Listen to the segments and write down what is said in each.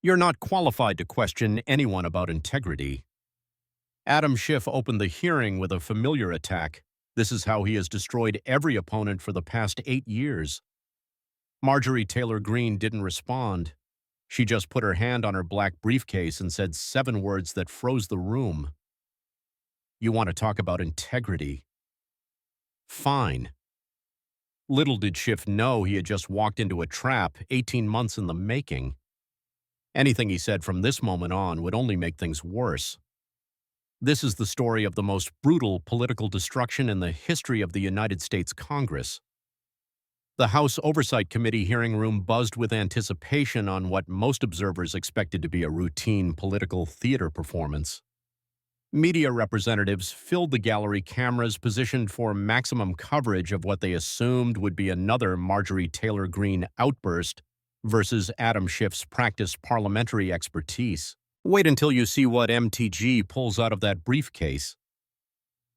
You're not qualified to question anyone about integrity. Adam Schiff opened the hearing with a familiar attack. This is how he has destroyed every opponent for the past 8 years. Marjorie Taylor Greene didn't respond. She just put her hand on her black briefcase and said 7 words that froze the room. You want to talk about integrity? Fine. Little did Schiff know he had just walked into a trap 18 months in the making. Anything he said from this moment on would only make things worse. This is the story of the most brutal political destruction in the history of the United States Congress. The House Oversight Committee hearing room buzzed with anticipation on what most observers expected to be a routine political theater performance. Media representatives filled the gallery, cameras positioned for maximum coverage of what they assumed would be another Marjorie Taylor Greene outburst versus Adam Schiff's practiced parliamentary expertise. Wait until you see what MTG pulls out of that briefcase.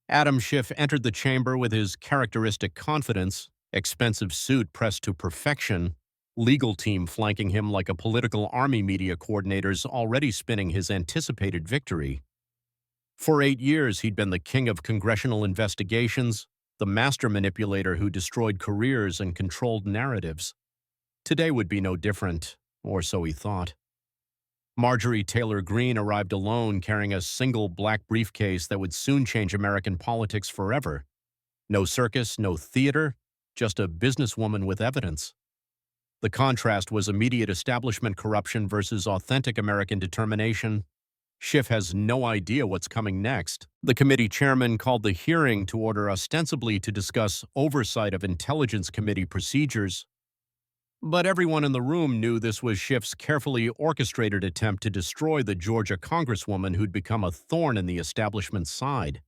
Adam Schiff entered the chamber with his characteristic confidence, expensive suit pressed to perfection, legal team flanking him like a political army, media coordinators already spinning his anticipated victory. For 8 years, he'd been the king of congressional investigations, the master manipulator who destroyed careers and controlled narratives. Today would be no different, or so he thought. Marjorie Taylor Greene arrived alone, carrying a single black briefcase that would soon change American politics forever. No circus, no theater, just a businesswoman with evidence. The contrast was immediate establishment corruption versus authentic American determination. Schiff has no idea what's coming next. The committee chairman called the hearing to order ostensibly to discuss oversight of Intelligence Committee procedures. But everyone in the room knew this was Schiff's carefully orchestrated attempt to destroy the Georgia congresswoman who'd become a thorn in the establishment's side.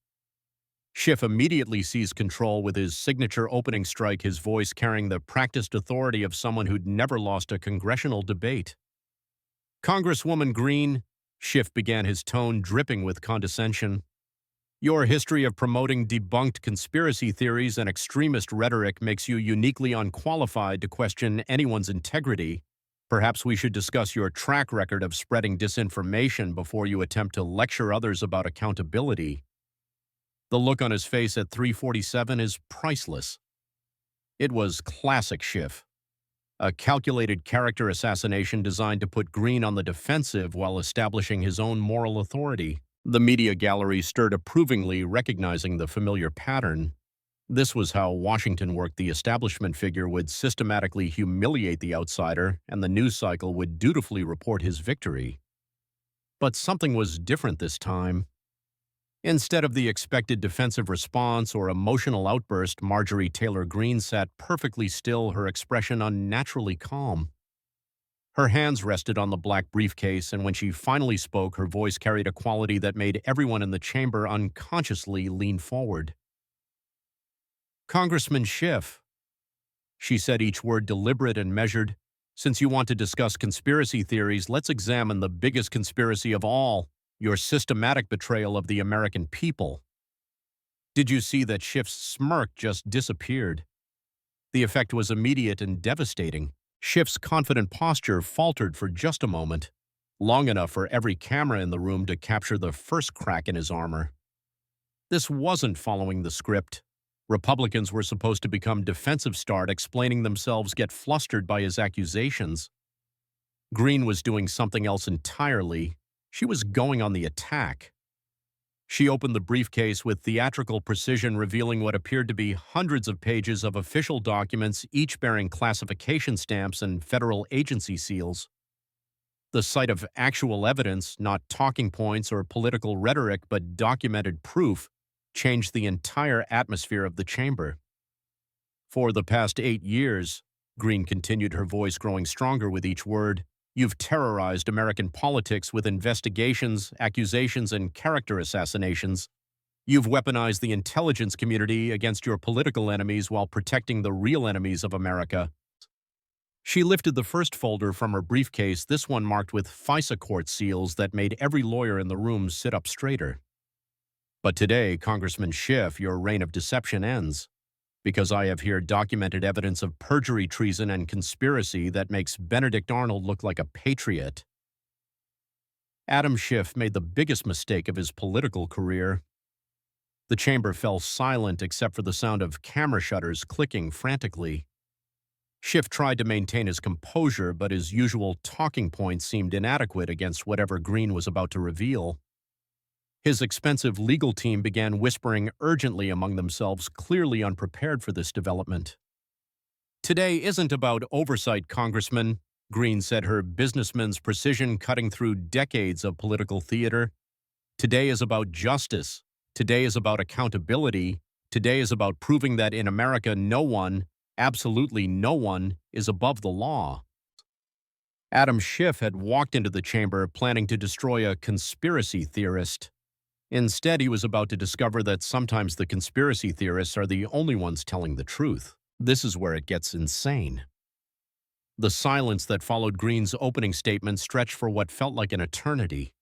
Schiff immediately seized control with his signature opening strike, his voice carrying the practiced authority of someone who'd never lost a congressional debate. Congresswoman Greene, Schiff began, his tone dripping with condescension. Your history of promoting debunked conspiracy theories and extremist rhetoric makes you uniquely unqualified to question anyone's integrity. Perhaps we should discuss your track record of spreading disinformation before you attempt to lecture others about accountability. The look on his face at 347 is priceless. It was classic Schiff. A calculated character assassination designed to put Greene on the defensive while establishing his own moral authority. The media gallery stirred approvingly, recognizing the familiar pattern. This was how Washington worked. The establishment figure would systematically humiliate the outsider, and the news cycle would dutifully report his victory. But something was different this time. Instead of the expected defensive response or emotional outburst, Marjorie Taylor Greene sat perfectly still, her expression unnaturally calm. Her hands rested on the black briefcase, and when she finally spoke, her voice carried a quality that made everyone in the chamber unconsciously lean forward. Congressman Schiff, she said, each word deliberate and measured, since you want to discuss conspiracy theories, let's examine the biggest conspiracy of all, your systematic betrayal of the American people. Did you see that Schiff's smirk just disappeared? The effect was immediate and devastating. Schiff's confident posture faltered for just a moment, long enough for every camera in the room to capture the first crack in his armor. This wasn't following the script. Republicans were supposed to become defensive, start explaining themselves, get flustered by his accusations. Greene was doing something else entirely. She was going on the attack. She opened the briefcase with theatrical precision, revealing what appeared to be hundreds of pages of official documents, each bearing classification stamps and federal agency seals. The sight of actual evidence, not talking points or political rhetoric, but documented proof, changed the entire atmosphere of the chamber. For the past 8 years, Greene continued, her voice growing stronger with each word, you've terrorized American politics with investigations, accusations, and character assassinations. You've weaponized the intelligence community against your political enemies while protecting the real enemies of America. She lifted the first folder from her briefcase, this one marked with FISA court seals that made every lawyer in the room sit up straighter. But today, Congressman Schiff, your reign of deception ends, because I have here documented evidence of perjury, treason, and conspiracy that makes Benedict Arnold look like a patriot. Adam Schiff made the biggest mistake of his political career. The chamber fell silent except for the sound of camera shutters clicking frantically. Schiff tried to maintain his composure, but his usual talking points seemed inadequate against whatever Greene was about to reveal. His expensive legal team began whispering urgently among themselves, clearly unprepared for this development. "Today isn't about oversight, Congressman," Greene said, her businessman's precision cutting through decades of political theater. "Today is about justice. Today is about accountability. Today is about proving that in America no one, absolutely no one, is above the law." Adam Schiff had walked into the chamber planning to destroy a conspiracy theorist. Instead, he was about to discover that sometimes the conspiracy theorists are the only ones telling the truth. This is where it gets insane. The silence that followed Greene's opening statement stretched for what felt like an eternity.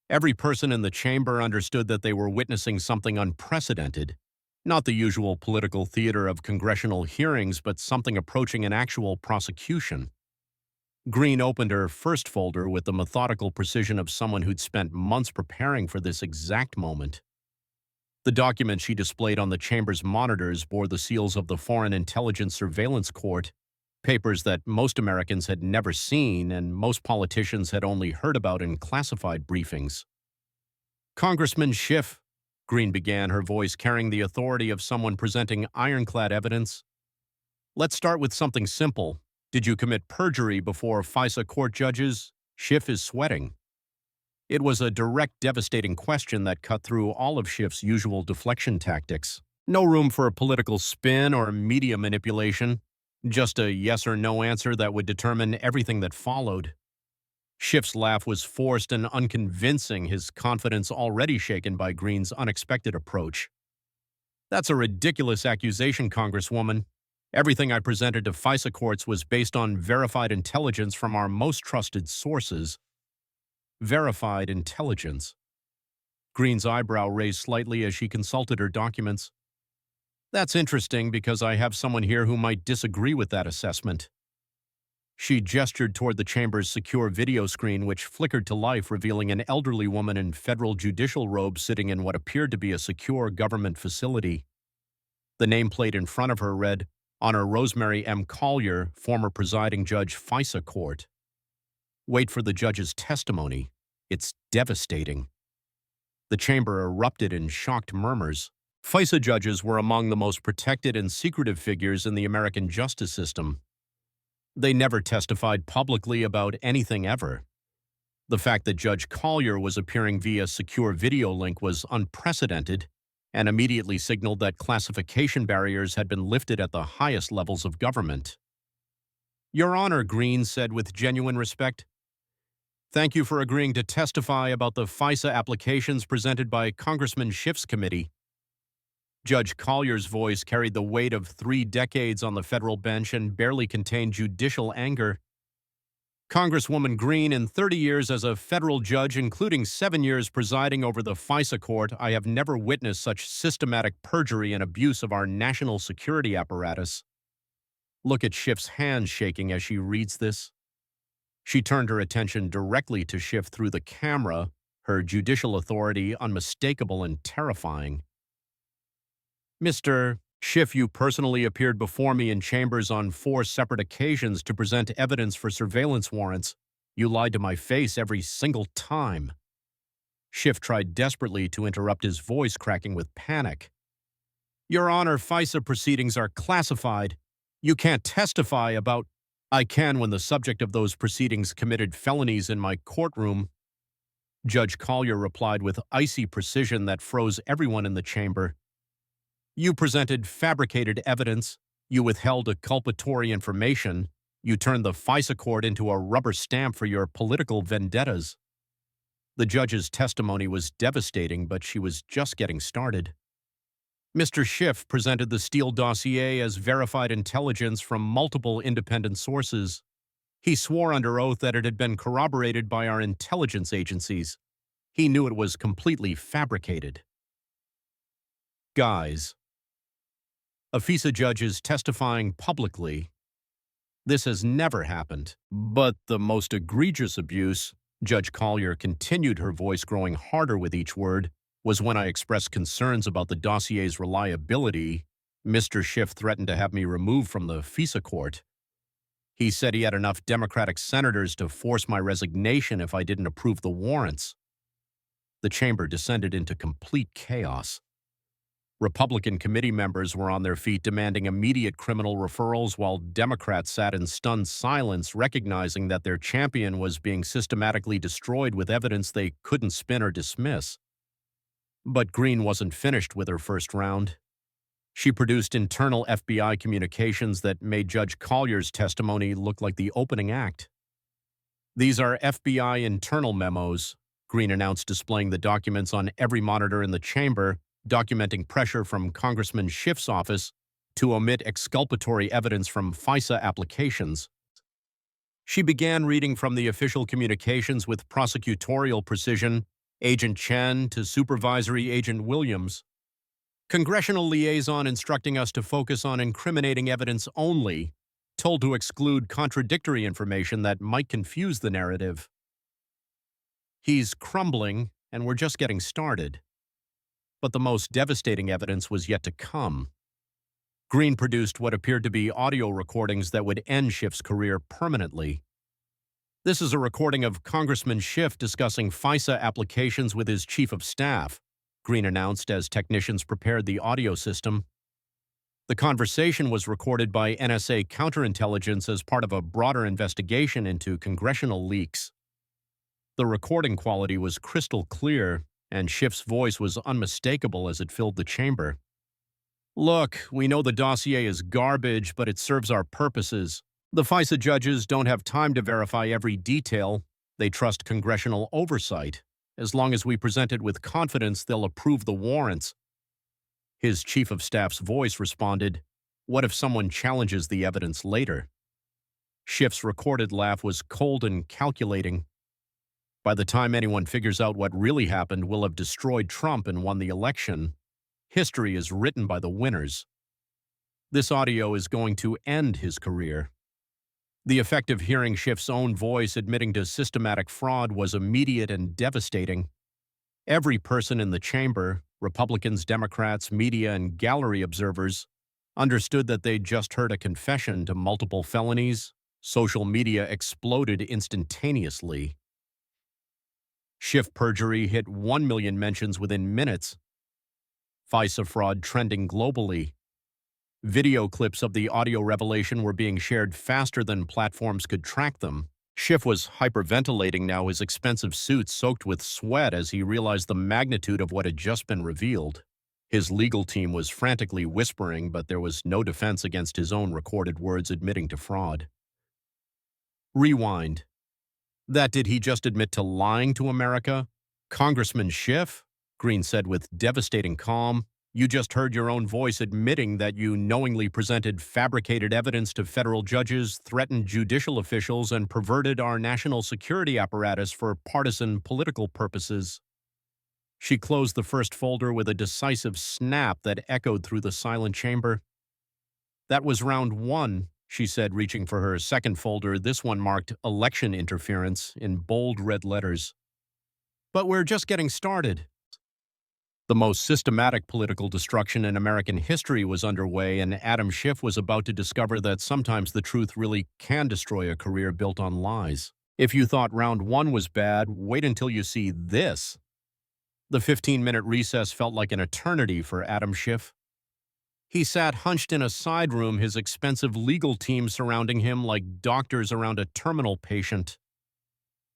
Every person in the chamber understood that they were witnessing something unprecedented, not the usual political theater of congressional hearings, but something approaching an actual prosecution. Greene opened her first folder with the methodical precision of someone who'd spent months preparing for this exact moment. The document she displayed on the chamber's monitors bore the seals of the Foreign Intelligence Surveillance Court, papers that most Americans had never seen and most politicians had only heard about in classified briefings. "Congressman Schiff," Greene began, her voice carrying the authority of someone presenting ironclad evidence, "let's start with something simple. Did you commit perjury before FISA court judges?" Schiff is sweating. It was a direct, devastating question that cut through all of Schiff's usual deflection tactics. No room for a political spin or media manipulation, just a yes or no answer that would determine everything that followed. Schiff's laugh was forced and unconvincing, his confidence already shaken by Greene's unexpected approach. "That's a ridiculous accusation, Congresswoman. Everything I presented to FISA courts was based on verified intelligence from our most trusted sources." Verified intelligence. Greene's eyebrow raised slightly as she consulted her documents. "That's interesting because I have someone here who might disagree with that assessment." She gestured toward the chamber's secure video screen, which flickered to life, revealing an elderly woman in federal judicial robes sitting in what appeared to be a secure government facility. The nameplate in front of her read, "Honor Rosemary M. Collier, former presiding judge, FISA Court." Wait for the judge's testimony. It's devastating. The chamber erupted in shocked murmurs. FISA judges were among the most protected and secretive figures in the American justice system. They never testified publicly about anything ever. The fact that Judge Collier was appearing via secure video link was unprecedented and immediately signaled that classification barriers had been lifted at the highest levels of government. "Your Honor," Greene said with genuine respect, "thank you for agreeing to testify about the FISA applications presented by Congressman Schiff's committee." Judge Collier's voice carried the weight of 3 decades on the federal bench and barely contained judicial anger. "Congresswoman Greene, in 30 years as a federal judge, including 7 years presiding over the FISA court, I have never witnessed such systematic perjury and abuse of our national security apparatus." Look at Schiff's hands shaking as she reads this. She turned her attention directly to Schiff through the camera, her judicial authority unmistakable and terrifying. "Mr. Schiff, you personally appeared before me in chambers on 4 separate occasions to present evidence for surveillance warrants. You lied to my face every single time." Schiff tried desperately to interrupt, his voice cracking with panic. "Your Honor, FISA proceedings are classified. You can't testify about—" "I can when the subject of those proceedings committed felonies in my courtroom." Judge Collier replied with icy precision that froze everyone in the chamber. "You presented fabricated evidence. You withheld exculpatory information. You turned the FISA court into a rubber stamp for your political vendettas." The judge's testimony was devastating, but she was just getting started. "Mr. Schiff presented the Steele dossier as verified intelligence from multiple independent sources. He swore under oath that it had been corroborated by our intelligence agencies. He knew it was completely fabricated." Guys, a FISA judge is testifying publicly. This has never happened. But the most egregious abuse, Judge Collier continued, her voice growing harder with each word, was when I expressed concerns about the dossier's reliability. Mr. Schiff threatened to have me removed from the FISA court. He said he had enough Democratic senators to force my resignation if I didn't approve the warrants. The chamber descended into complete chaos. Republican committee members were on their feet demanding immediate criminal referrals, while Democrats sat in stunned silence, recognizing that their champion was being systematically destroyed with evidence they couldn't spin or dismiss. But Greene wasn't finished with her first round. She produced internal FBI communications that made Judge Collier's testimony look like the opening act. "These are FBI internal memos," Greene announced, displaying the documents on every monitor in the chamber, documenting pressure from Congressman Schiff's office to omit exculpatory evidence from FISA applications. She began reading from the official communications with prosecutorial precision, Agent Chen to Supervisory Agent Williams. "Congressional liaison instructing us to focus on incriminating evidence only, told to exclude contradictory information that might confuse the narrative. He's crumbling, and we're just getting started." But the most devastating evidence was yet to come. Greene produced what appeared to be audio recordings that would end Schiff's career permanently. "This is a recording of Congressman Schiff discussing FISA applications with his chief of staff," Greene announced as technicians prepared the audio system. The conversation was recorded by NSA counterintelligence as part of a broader investigation into congressional leaks. The recording quality was crystal clear, and Schiff's voice was unmistakable as it filled the chamber. "Look, we know the dossier is garbage, but it serves our purposes. The FISA judges don't have time to verify every detail. They trust congressional oversight. As long as we present it with confidence, they'll approve the warrants." His chief of staff's voice responded, "What if someone challenges the evidence later?" Schiff's recorded laugh was cold and calculating. "By the time anyone figures out what really happened, we'll have destroyed Trump and won the election. History is written by the winners." This audio is going to end his career. The effect of hearing Schiff's own voice admitting to systematic fraud was immediate and devastating. Every person in the chamber, Republicans, Democrats, media, and gallery observers, understood that they'd just heard a confession to multiple felonies. Social media exploded instantaneously. Schiff perjury hit 1 million mentions within minutes. FISA fraud trending globally. Video clips of the audio revelation were being shared faster than platforms could track them. Schiff was hyperventilating now, his expensive suit soaked with sweat as he realized the magnitude of what had just been revealed. His legal team was frantically whispering, but there was no defense against his own recorded words admitting to fraud. Rewind. "That did he just admit to lying to America? Congressman Schiff?" Greene said with devastating calm. "You just heard your own voice admitting that you knowingly presented fabricated evidence to federal judges, threatened judicial officials, and perverted our national security apparatus for partisan political purposes." She closed the first folder with a decisive snap that echoed through the silent chamber. "That was round one," she said, reaching for her second folder. This one marked "election interference" in bold red letters. "But we're just getting started." The most systematic political destruction in American history was underway, and Adam Schiff was about to discover that sometimes the truth really can destroy a career built on lies. If you thought round one was bad, wait until you see this. The 15-minute recess felt like an eternity for Adam Schiff. He sat hunched in a side room, his expensive legal team surrounding him like doctors around a terminal patient.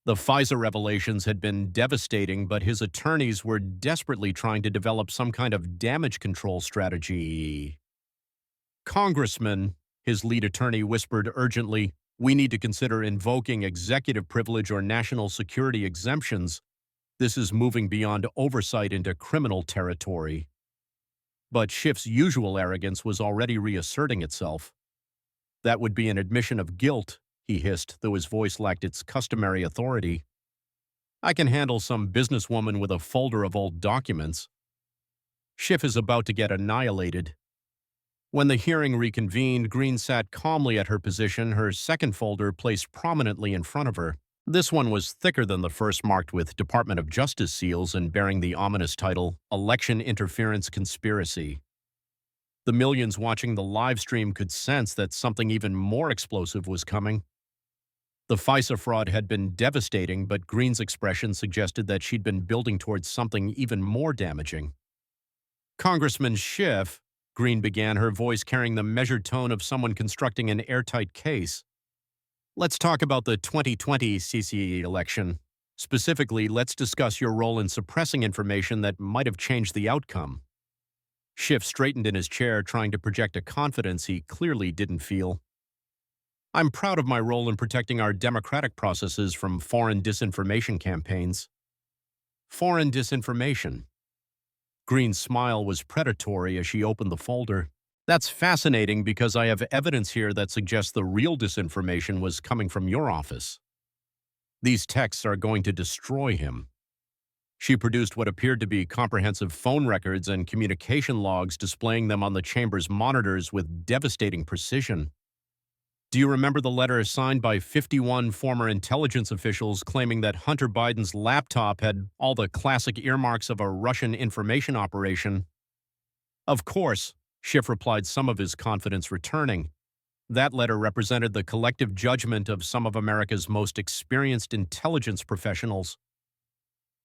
The FISA revelations had been devastating, but his attorneys were desperately trying to develop some kind of damage control strategy. "Congressman," his lead attorney whispered urgently, "we need to consider invoking executive privilege or national security exemptions. This is moving beyond oversight into criminal territory." But Schiff's usual arrogance was already reasserting itself. "That would be an admission of guilt," he hissed, though his voice lacked its customary authority. "I can handle some businesswoman with a folder of old documents." Schiff is about to get annihilated. When the hearing reconvened, Greene sat calmly at her position, her second folder placed prominently in front of her. This one was thicker than the first, marked with Department of Justice seals and bearing the ominous title, Election Interference Conspiracy. The millions watching the live stream could sense that something even more explosive was coming. The FISA fraud had been devastating, but Greene's expression suggested that she'd been building towards something even more damaging. Congressman Schiff, Greene began, her voice carrying the measured tone of someone constructing an airtight case. Let's talk about the 2020 CCE election. Specifically, let's discuss your role in suppressing information that might have changed the outcome. Schiff straightened in his chair, trying to project a confidence he clearly didn't feel. I'm proud of my role in protecting our democratic processes from foreign disinformation campaigns. Foreign disinformation. Greene's smile was predatory as she opened the folder. That's fascinating because I have evidence here that suggests the real disinformation was coming from your office. These texts are going to destroy him. She produced what appeared to be comprehensive phone records and communication logs, displaying them on the chamber's monitors with devastating precision. Do you remember the letter signed by 51 former intelligence officials claiming that Hunter Biden's laptop had all the classic earmarks of a Russian information operation? Of course, Schiff replied, some of his confidence returning. That letter represented the collective judgment of some of America's most experienced intelligence professionals.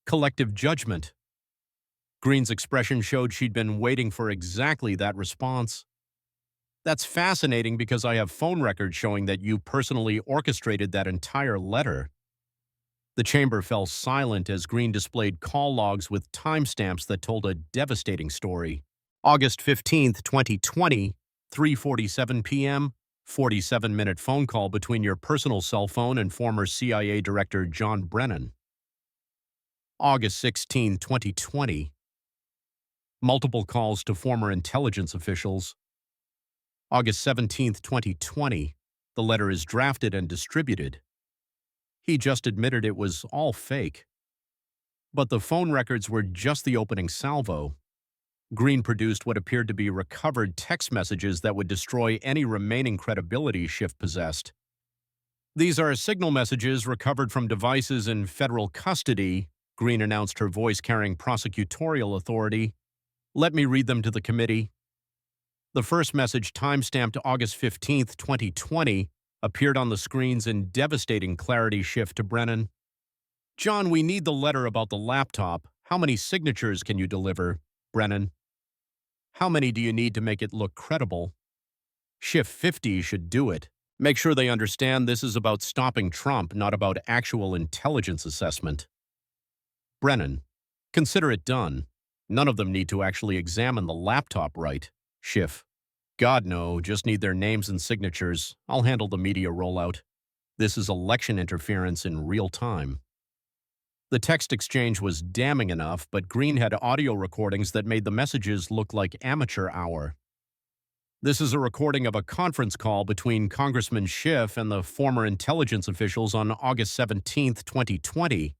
Collective judgment. Greene's expression showed she'd been waiting for exactly that response. That's fascinating because I have phone records showing that you personally orchestrated that entire letter. The chamber fell silent as Greene displayed call logs with timestamps that told a devastating story. August 15, 2020, 3:47 p.m., 47-minute phone call between your personal cell phone and former CIA Director John Brennan. August 16, 2020. Multiple calls to former intelligence officials. August 17, 2020. The letter is drafted and distributed. He just admitted it was all fake. But the phone records were just the opening salvo. Greene produced what appeared to be recovered text messages that would destroy any remaining credibility Schiff possessed. These are signal messages recovered from devices in federal custody, Greene announced, her voice carrying prosecutorial authority. Let me read them to the committee. The first message, timestamped August 15, 2020, appeared on the screens in devastating clarity. Schiff to Brennan. John, we need the letter about the laptop. How many signatures can you deliver? Brennan. How many do you need to make it look credible? Schiff, 50 should do it. Make sure they understand this is about stopping Trump, not about actual intelligence assessment. Brennan. Consider it done. None of them need to actually examine the laptop, right? Schiff. God, no, just need their names and signatures. I'll handle the media rollout. This is election interference in real time. The text exchange was damning enough, but Greene had audio recordings that made the messages look like amateur hour. This is a recording of a conference call between Congressman Schiff and the former intelligence officials on August 17, 2020,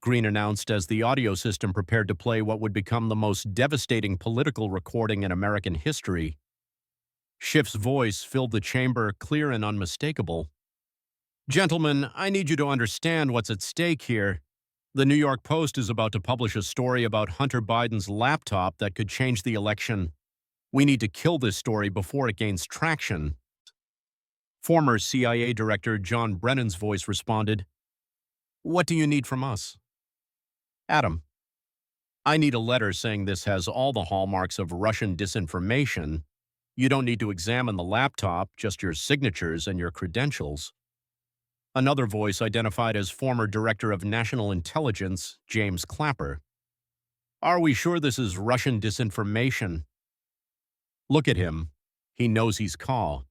Greene announced as the audio system prepared to play what would become the most devastating political recording in American history. Schiff's voice filled the chamber, clear and unmistakable. Gentlemen, I need you to understand what's at stake here. The New York Post is about to publish a story about Hunter Biden's laptop that could change the election. We need to kill this story before it gains traction. Former CIA Director John Brennan's voice responded, What do you need from us? Adam, I need a letter saying this has all the hallmarks of Russian disinformation. You don't need to examine the laptop, just your signatures and your credentials. Another voice identified as former Director of National Intelligence, James Clapper. Are we sure this is Russian disinformation? Look at him. He knows he's caught.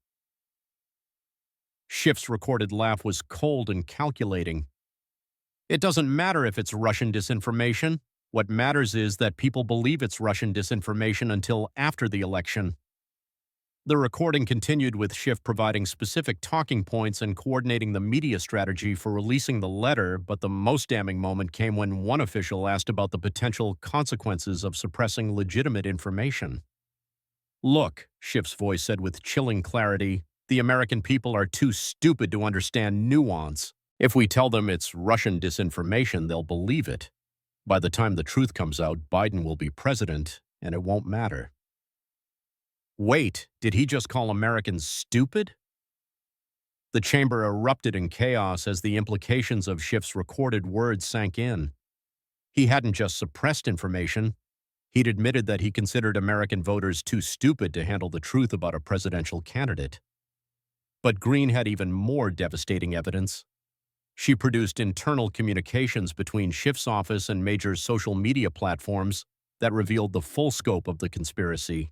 Schiff's recorded laugh was cold and calculating. It doesn't matter if it's Russian disinformation. What matters is that people believe it's Russian disinformation until after the election. The recording continued with Schiff providing specific talking points and coordinating the media strategy for releasing the letter, but the most damning moment came when one official asked about the potential consequences of suppressing legitimate information. Look, Schiff's voice said with chilling clarity, the American people are too stupid to understand nuance. If we tell them it's Russian disinformation, they'll believe it. By the time the truth comes out, Biden will be president, and it won't matter. Wait, did he just call Americans stupid? The chamber erupted in chaos as the implications of Schiff's recorded words sank in. He hadn't just suppressed information, he'd admitted that he considered American voters too stupid to handle the truth about a presidential candidate. But Greene had even more devastating evidence. She produced internal communications between Schiff's office and major social media platforms that revealed the full scope of the conspiracy.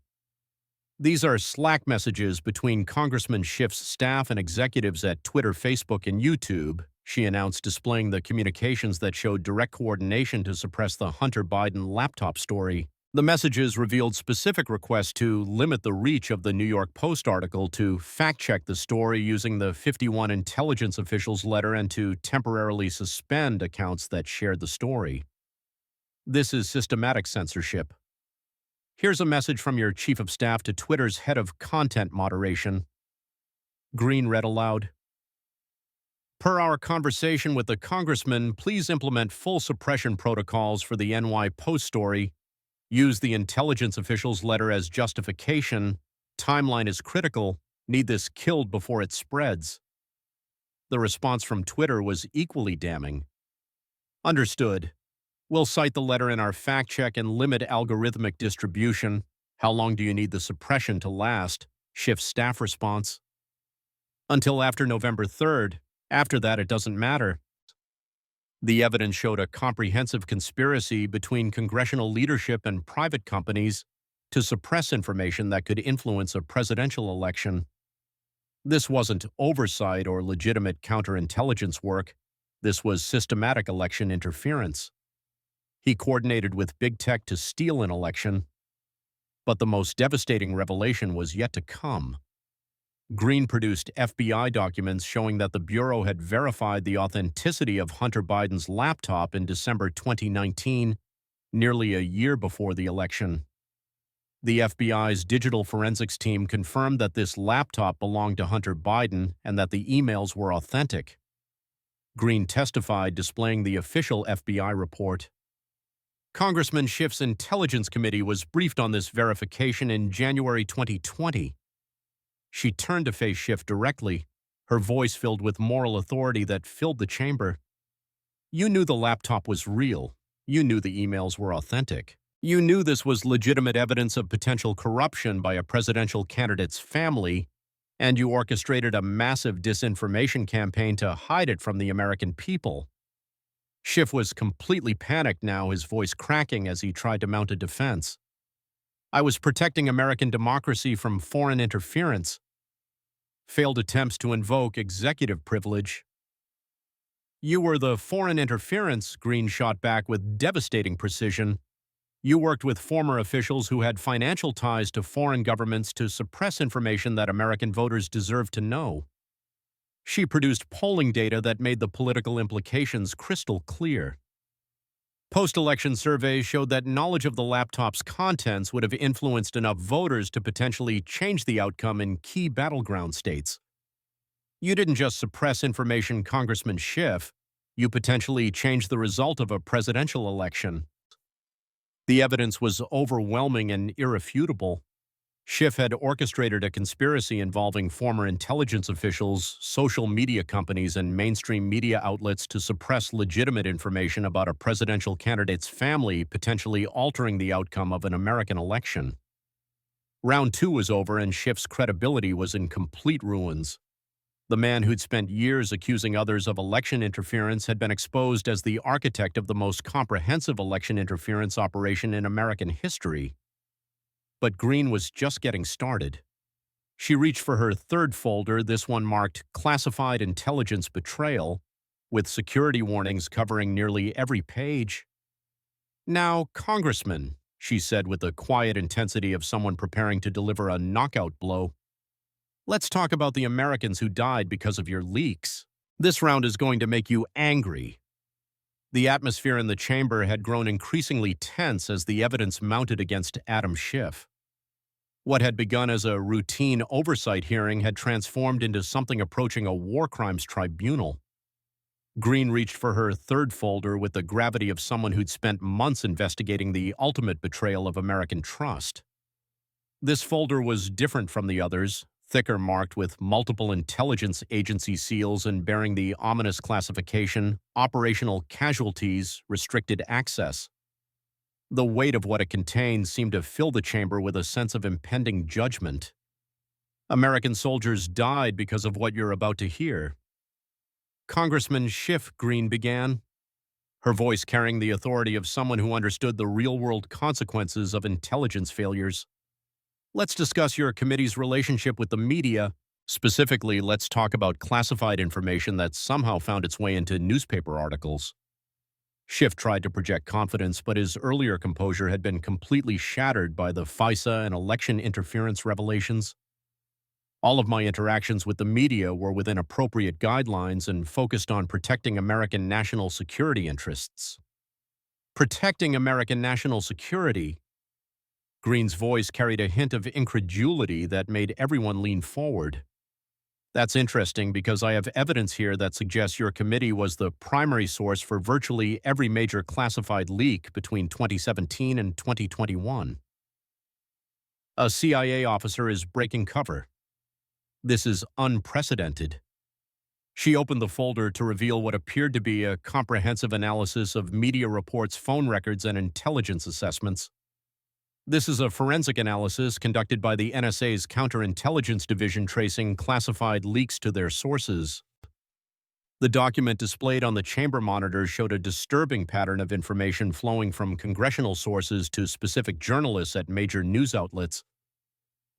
These are Slack messages between Congressman Schiff's staff and executives at Twitter, Facebook, and YouTube, she announced, displaying the communications that showed direct coordination to suppress the Hunter Biden laptop story. The messages revealed specific requests to limit the reach of the New York Post article, to fact-check the story using the 51 intelligence officials letter, and to temporarily suspend accounts that shared the story. This is systematic censorship. Here's a message from your chief of staff to Twitter's head of content moderation. Greene read aloud. Per our conversation with the congressman, please implement full suppression protocols for the NY Post story. Use the intelligence officials letter as justification. Timeline is critical. Need this killed before it spreads. The response from Twitter was equally damning. Understood. We'll cite the letter in our fact check and limit algorithmic distribution. How long do you need the suppression to last? Schiff's staff response. Until after November 3rd. After that, it doesn't matter. The evidence showed a comprehensive conspiracy between congressional leadership and private companies to suppress information that could influence a presidential election. This wasn't oversight or legitimate counterintelligence work. This was systematic election interference. He coordinated with big tech to steal an election. But the most devastating revelation was yet to come. Greene produced FBI documents showing that the Bureau had verified the authenticity of Hunter Biden's laptop in December 2019, nearly a year before the election. The FBI's digital forensics team confirmed that this laptop belonged to Hunter Biden and that the emails were authentic. Greene testified, displaying the official FBI report. Congressman Schiff's Intelligence Committee was briefed on this verification in January 2020. She turned to face Schiff directly, her voice filled with moral authority that filled the chamber. You knew the laptop was real. You knew the emails were authentic. You knew this was legitimate evidence of potential corruption by a presidential candidate's family, and you orchestrated a massive disinformation campaign to hide it from the American people. Schiff was completely panicked now, his voice cracking as he tried to mount a defense. I was protecting American democracy from foreign interference. Failed attempts to invoke executive privilege. You were the foreign interference, Greene shot back with devastating precision. You worked with former officials who had financial ties to foreign governments to suppress information that American voters deserved to know. She produced polling data that made the political implications crystal clear. Post-election surveys showed that knowledge of the laptop's contents would have influenced enough voters to potentially change the outcome in key battleground states. You didn't just suppress information, Congressman Schiff, you potentially changed the result of a presidential election. The evidence was overwhelming and irrefutable. Schiff had orchestrated a conspiracy involving former intelligence officials, social media companies, and mainstream media outlets to suppress legitimate information about a presidential candidate's family, potentially altering the outcome of an American election. Round 2 was over, and Schiff's credibility was in complete ruins. The man who'd spent years accusing others of election interference had been exposed as the architect of the most comprehensive election interference operation in American history. But Greene was just getting started. She reached for her third folder, this one marked Classified Intelligence Betrayal, with security warnings covering nearly every page. Now, Congressman, she said with the quiet intensity of someone preparing to deliver a knockout blow, let's talk about the Americans who died because of your leaks. This round is going to make you angry. The atmosphere in the chamber had grown increasingly tense as the evidence mounted against Adam Schiff. What had begun as a routine oversight hearing had transformed into something approaching a war crimes tribunal. Greene reached for her third folder with the gravity of someone who'd spent months investigating the ultimate betrayal of American trust. This folder was different from the others, thicker, marked with multiple intelligence agency seals and bearing the ominous classification, Operational Casualties, Restricted Access. The weight of what it contained seemed to fill the chamber with a sense of impending judgment. American soldiers died because of what you're about to hear. Congressman Schiff, Greene began, her voice carrying the authority of someone who understood the real-world consequences of intelligence failures. Let's discuss your committee's relationship with the media. Specifically, let's talk about classified information that somehow found its way into newspaper articles. Schiff tried to project confidence, but his earlier composure had been completely shattered by the FISA and election interference revelations. All of my interactions with the media were within appropriate guidelines and focused on protecting American national security interests. Protecting American national security? Greene's voice carried a hint of incredulity that made everyone lean forward. That's interesting because I have evidence here that suggests your committee was the primary source for virtually every major classified leak between 2017 and 2021. A CIA officer is breaking cover. This is unprecedented. She opened the folder to reveal what appeared to be a comprehensive analysis of media reports, phone records, and intelligence assessments. This is a forensic analysis conducted by the NSA's Counterintelligence Division tracing classified leaks to their sources. The document displayed on the chamber monitors showed a disturbing pattern of information flowing from congressional sources to specific journalists at major news outlets.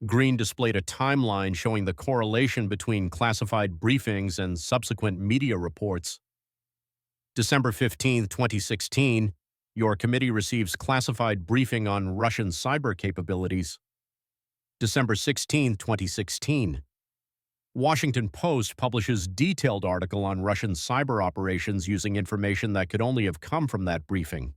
Greene displayed a timeline showing the correlation between classified briefings and subsequent media reports. December 15, 2016, your committee receives classified briefing on Russian cyber capabilities. December 16, 2016, Washington Post publishes detailed article on Russian cyber operations using information that could only have come from that briefing.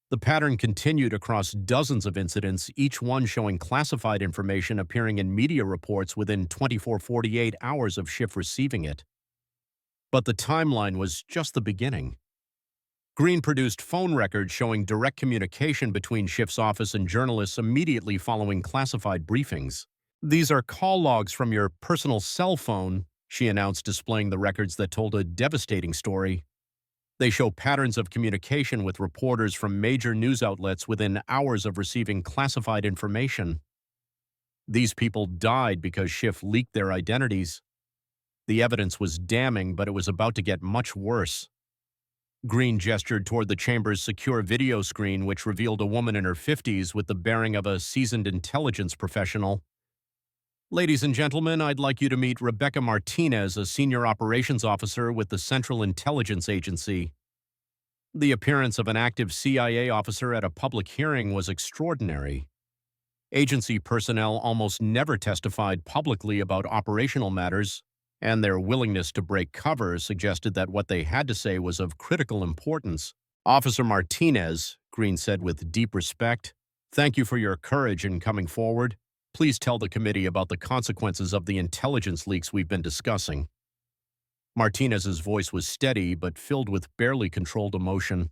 The pattern continued across dozens of incidents, each one showing classified information appearing in media reports within 24-48 hours of Schiff receiving it. But the timeline was just the beginning. Greene produced phone records showing direct communication between Schiff's office and journalists immediately following classified briefings. These are call logs from your personal cell phone, she announced, displaying the records that told a devastating story. They show patterns of communication with reporters from major news outlets within hours of receiving classified information. These people died because Schiff leaked their identities. The evidence was damning, but it was about to get much worse. Greene gestured toward the chamber's secure video screen, which revealed a woman in her 50s with the bearing of a seasoned intelligence professional. Ladies and gentlemen, I'd like you to meet Rebecca Martinez, a senior operations officer with the Central Intelligence Agency. The appearance of an active CIA officer at a public hearing was extraordinary. Agency personnel almost never testified publicly about operational matters, and their willingness to break cover suggested that what they had to say was of critical importance. Officer Martinez, Greene said with deep respect, thank you for your courage in coming forward. Please tell the committee about the consequences of the intelligence leaks we've been discussing. Martinez's voice was steady but filled with barely controlled emotion.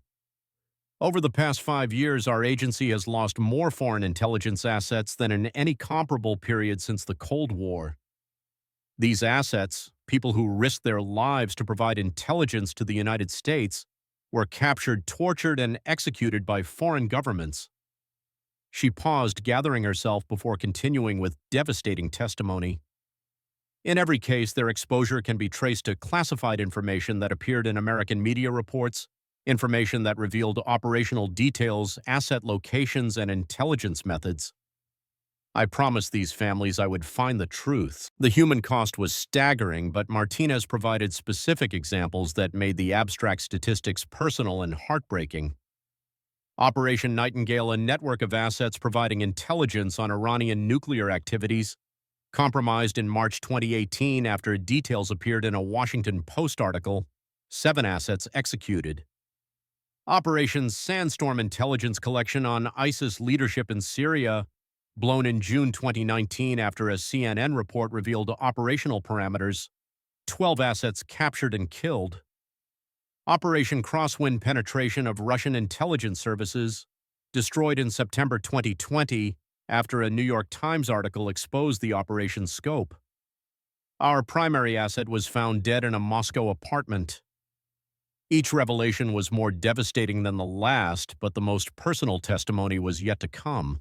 Over the past 5 years, our agency has lost more foreign intelligence assets than in any comparable period since the Cold War. These assets, people who risked their lives to provide intelligence to the United States, were captured, tortured, and executed by foreign governments. She paused, gathering herself before continuing with devastating testimony. In every case, their exposure can be traced to classified information that appeared in American media reports, information that revealed operational details, asset locations, and intelligence methods. I promised these families I would find the truth. The human cost was staggering, but Martinez provided specific examples that made the abstract statistics personal and heartbreaking. Operation Nightingale, a network of assets providing intelligence on Iranian nuclear activities, compromised in March 2018 after details appeared in a Washington Post article, 7 assets executed. Operation Sandstorm intelligence collection on ISIS leadership in Syria, blown in June 2019 after a CNN report revealed operational parameters, 12 assets captured and killed. Operation Crosswind penetration of Russian intelligence services, destroyed in September 2020 after a New York Times article exposed the operation's scope. Our primary asset was found dead in a Moscow apartment. Each revelation was more devastating than the last, but the most personal testimony was yet to come.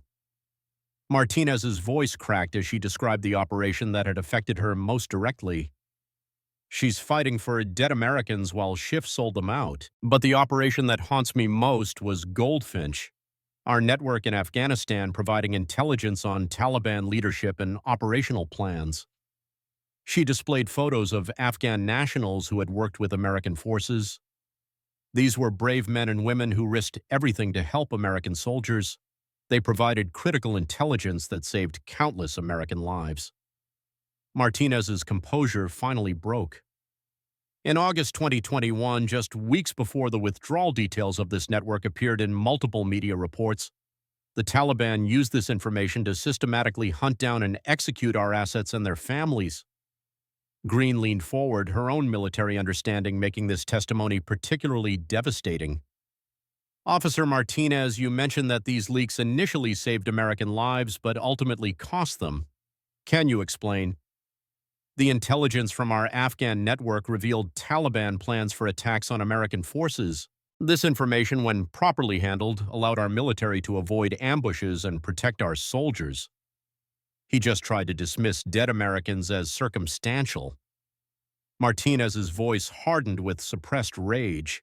Martinez's voice cracked as she described the operation that had affected her most directly. She's fighting for dead Americans while Schiff sold them out. But the operation that haunts me most was Goldfinch, our network in Afghanistan providing intelligence on Taliban leadership and operational plans. She displayed photos of Afghan nationals who had worked with American forces. These were brave men and women who risked everything to help American soldiers. They provided critical intelligence that saved countless American lives. Martinez's composure finally broke. In August 2021, just weeks before the withdrawal details of this network appeared in multiple media reports, the Taliban used this information to systematically hunt down and execute our assets and their families. Greene leaned forward, her own military understanding making this testimony particularly devastating. Officer Martinez, you mentioned that these leaks initially saved American lives but ultimately cost them. Can you explain? The intelligence from our Afghan network revealed Taliban plans for attacks on American forces. This information, when properly handled, allowed our military to avoid ambushes and protect our soldiers. He just tried to dismiss dead Americans as circumstantial. Martinez's voice hardened with suppressed rage.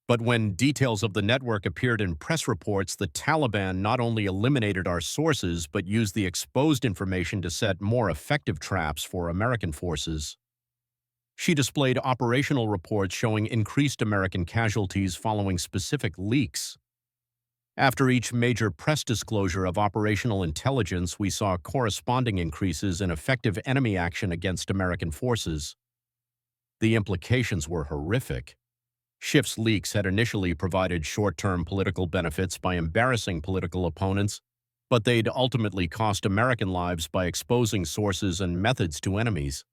But when details of the network appeared in press reports, the Taliban not only eliminated our sources, but used the exposed information to set more effective traps for American forces. She displayed operational reports showing increased American casualties following specific leaks. After each major press disclosure of operational intelligence, we saw corresponding increases in effective enemy action against American forces. The implications were horrific. Schiff's leaks had initially provided short-term political benefits by embarrassing political opponents, but they'd ultimately cost American lives by exposing sources and methods to enemies.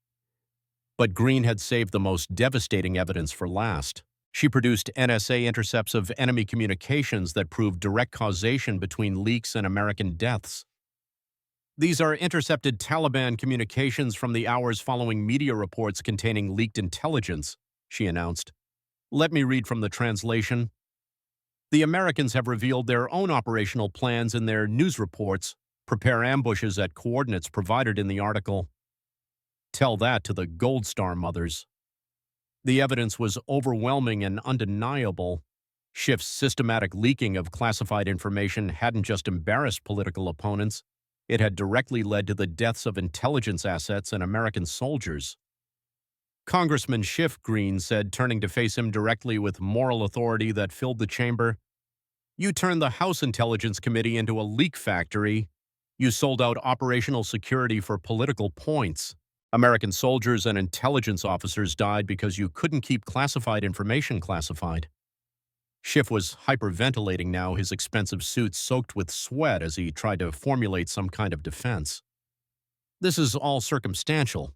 But Greene had saved the most devastating evidence for last. She produced NSA intercepts of enemy communications that proved direct causation between leaks and American deaths. These are intercepted Taliban communications from the hours following media reports containing leaked intelligence, she announced. Let me read from the translation. The Americans have revealed their own operational plans in their news reports. Prepare ambushes at coordinates provided in the article. Tell that to the Gold Star mothers. The evidence was overwhelming and undeniable. Schiff's systematic leaking of classified information hadn't just embarrassed political opponents, it had directly led to the deaths of intelligence assets and American soldiers. Congressman Schiff, Greene said, turning to face him directly with moral authority that filled the chamber. You turned the House Intelligence Committee into a leak factory. You sold out operational security for political points. American soldiers and intelligence officers died because you couldn't keep classified information classified. Schiff was hyperventilating now, his expensive suit soaked with sweat as he tried to formulate some kind of defense. This is all circumstantial.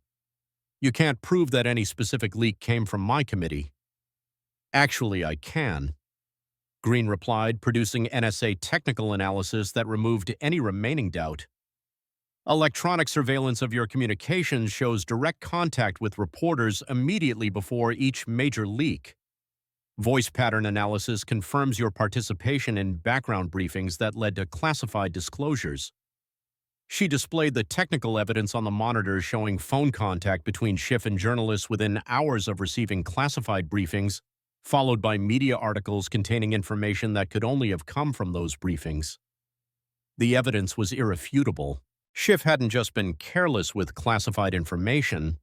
You can't prove that any specific leak came from my committee. Actually, I can. Greene replied, producing NSA technical analysis that removed any remaining doubt. Electronic surveillance of your communications shows direct contact with reporters immediately before each major leak. Voice pattern analysis confirms your participation in background briefings that led to classified disclosures. She displayed the technical evidence on the monitor showing phone contact between Schiff and journalists within hours of receiving classified briefings, followed by media articles containing information that could only have come from those briefings. The evidence was irrefutable. Schiff hadn't just been careless with classified information.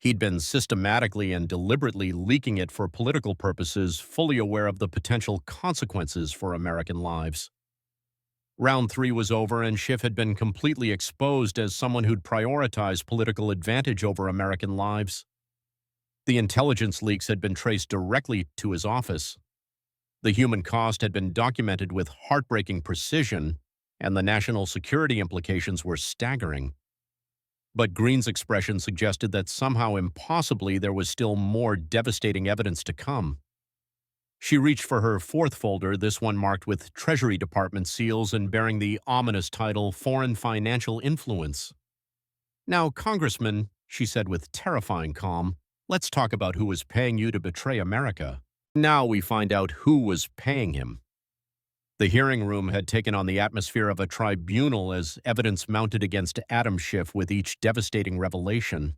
He'd been systematically and deliberately leaking it for political purposes, fully aware of the potential consequences for American lives. Round 3 was over, and Schiff had been completely exposed as someone who'd prioritized political advantage over American lives. The intelligence leaks had been traced directly to his office. The human cost had been documented with heartbreaking precision, and the national security implications were staggering. But Greene's expression suggested that somehow impossibly there was still more devastating evidence to come. She reached for her fourth folder, this one marked with Treasury Department seals and bearing the ominous title Foreign Financial Influence. "Now, Congressman," she said with terrifying calm, "let's talk about who was paying you to betray America." Now we find out who was paying him. The hearing room had taken on the atmosphere of a tribunal as evidence mounted against Adam Schiff with each devastating revelation.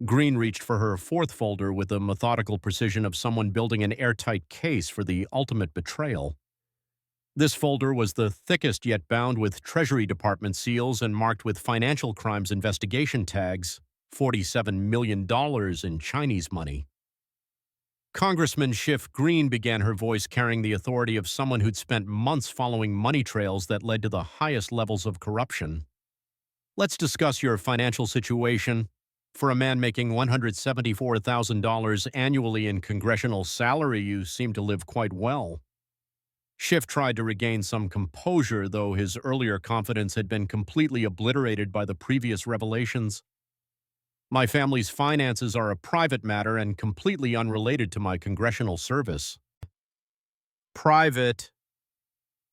Greene reached for her fourth folder with the methodical precision of someone building an airtight case for the ultimate betrayal. This folder was the thickest yet bound with Treasury Department seals and marked with financial crimes investigation tags, $47 million in Chinese money. Congressman Schiff Greene began, her voice carrying the authority of someone who'd spent months following money trails that led to the highest levels of corruption. "Let's discuss your financial situation. For a man making $174,000 annually in congressional salary, you seem to live quite well." Schiff tried to regain some composure, though his earlier confidence had been completely obliterated by the previous revelations. "My family's finances are a private matter and completely unrelated to my congressional service." "Private?"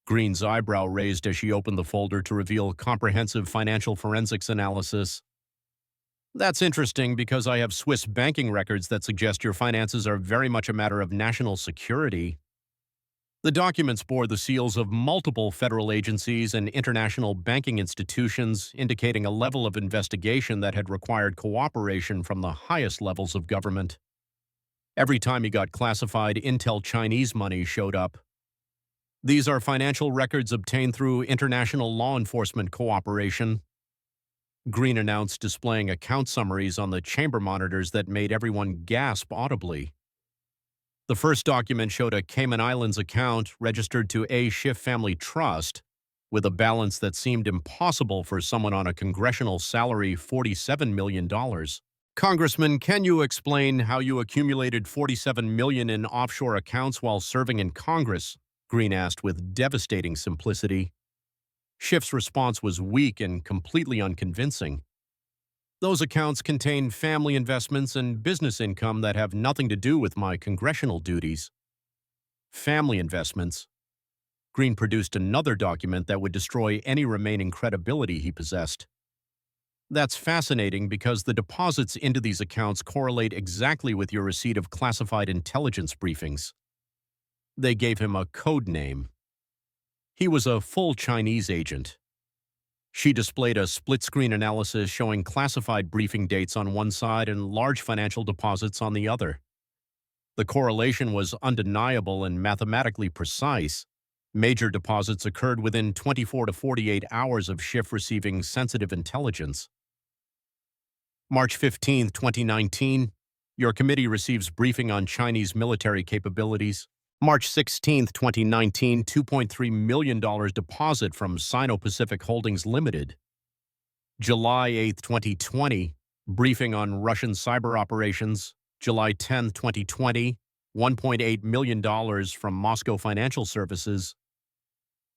Greene's eyebrow raised as she opened the folder to reveal comprehensive financial forensics analysis. "That's interesting because I have Swiss banking records that suggest your finances are very much a matter of national security." The documents bore the seals of multiple federal agencies and international banking institutions, indicating a level of investigation that had required cooperation from the highest levels of government. Every time he got classified intel, Chinese money showed up. "These are financial records obtained through international law enforcement cooperation," Greene announced, displaying account summaries on the chamber monitors that made everyone gasp audibly. The first document showed a Cayman Islands account registered to A. Schiff Family Trust with a balance that seemed impossible for someone on a congressional salary, $47 million. "Congressman, can you explain how you accumulated $47 million in offshore accounts while serving in Congress?" Greene asked with devastating simplicity. Schiff's response was weak and completely unconvincing. "Those accounts contain family investments and business income that have nothing to do with my congressional duties." Family investments. Greene produced another document that would destroy any remaining credibility he possessed. "That's fascinating because the deposits into these accounts correlate exactly with your receipt of classified intelligence briefings." They gave him a code name. He was a full Chinese agent. She displayed a split-screen analysis showing classified briefing dates on one side and large financial deposits on the other. The correlation was undeniable and mathematically precise. Major deposits occurred within 24 to 48 hours of Schiff receiving sensitive intelligence. March 15, 2019, your committee receives briefing on Chinese military capabilities. March 16, 2019, $2.3 million deposit from Sino-Pacific Holdings Limited. July 8, 2020, briefing on Russian cyber operations. July 10, 2020, $1.8 million from Moscow Financial Services.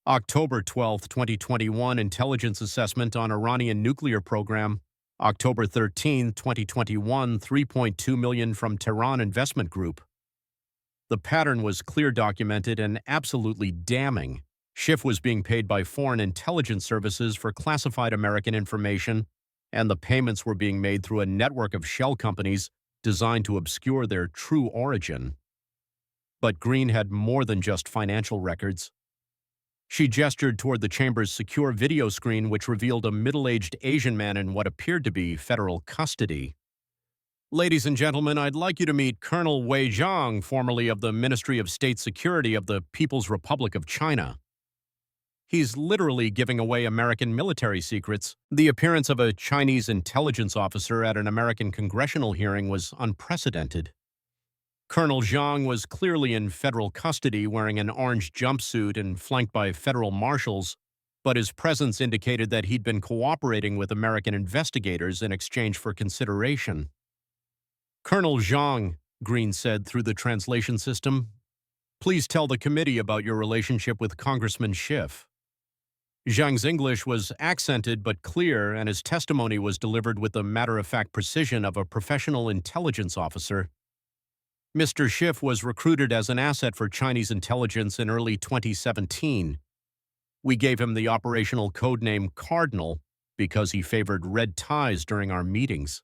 October 12, 2021, intelligence assessment on Iranian nuclear program. October 13, 2021, $3.2 million from Tehran Investment Group. The pattern was clear, documented, and absolutely damning. Schiff was being paid by foreign intelligence services for classified American information, and the payments were being made through a network of shell companies designed to obscure their true origin. But Greene had more than just financial records. She gestured toward the chamber's secure video screen, which revealed a middle-aged Asian man in what appeared to be federal custody. "Ladies and gentlemen, I'd like you to meet Colonel Wei Zhang, formerly of the Ministry of State Security of the People's Republic of China." He's literally giving away American military secrets. The appearance of a Chinese intelligence officer at an American congressional hearing was unprecedented. Colonel Zhang was clearly in federal custody, wearing an orange jumpsuit and flanked by federal marshals, but his presence indicated that he'd been cooperating with American investigators in exchange for consideration. "Colonel Zhang," Greene said through the translation system, "please tell the committee about your relationship with Congressman Schiff." Zhang's English was accented but clear, and his testimony was delivered with the matter-of-fact precision of a professional intelligence officer. Mr. Schiff was recruited as an asset for Chinese intelligence in early 2017. We gave him the operational codename Cardinal because he favored red ties during our meetings.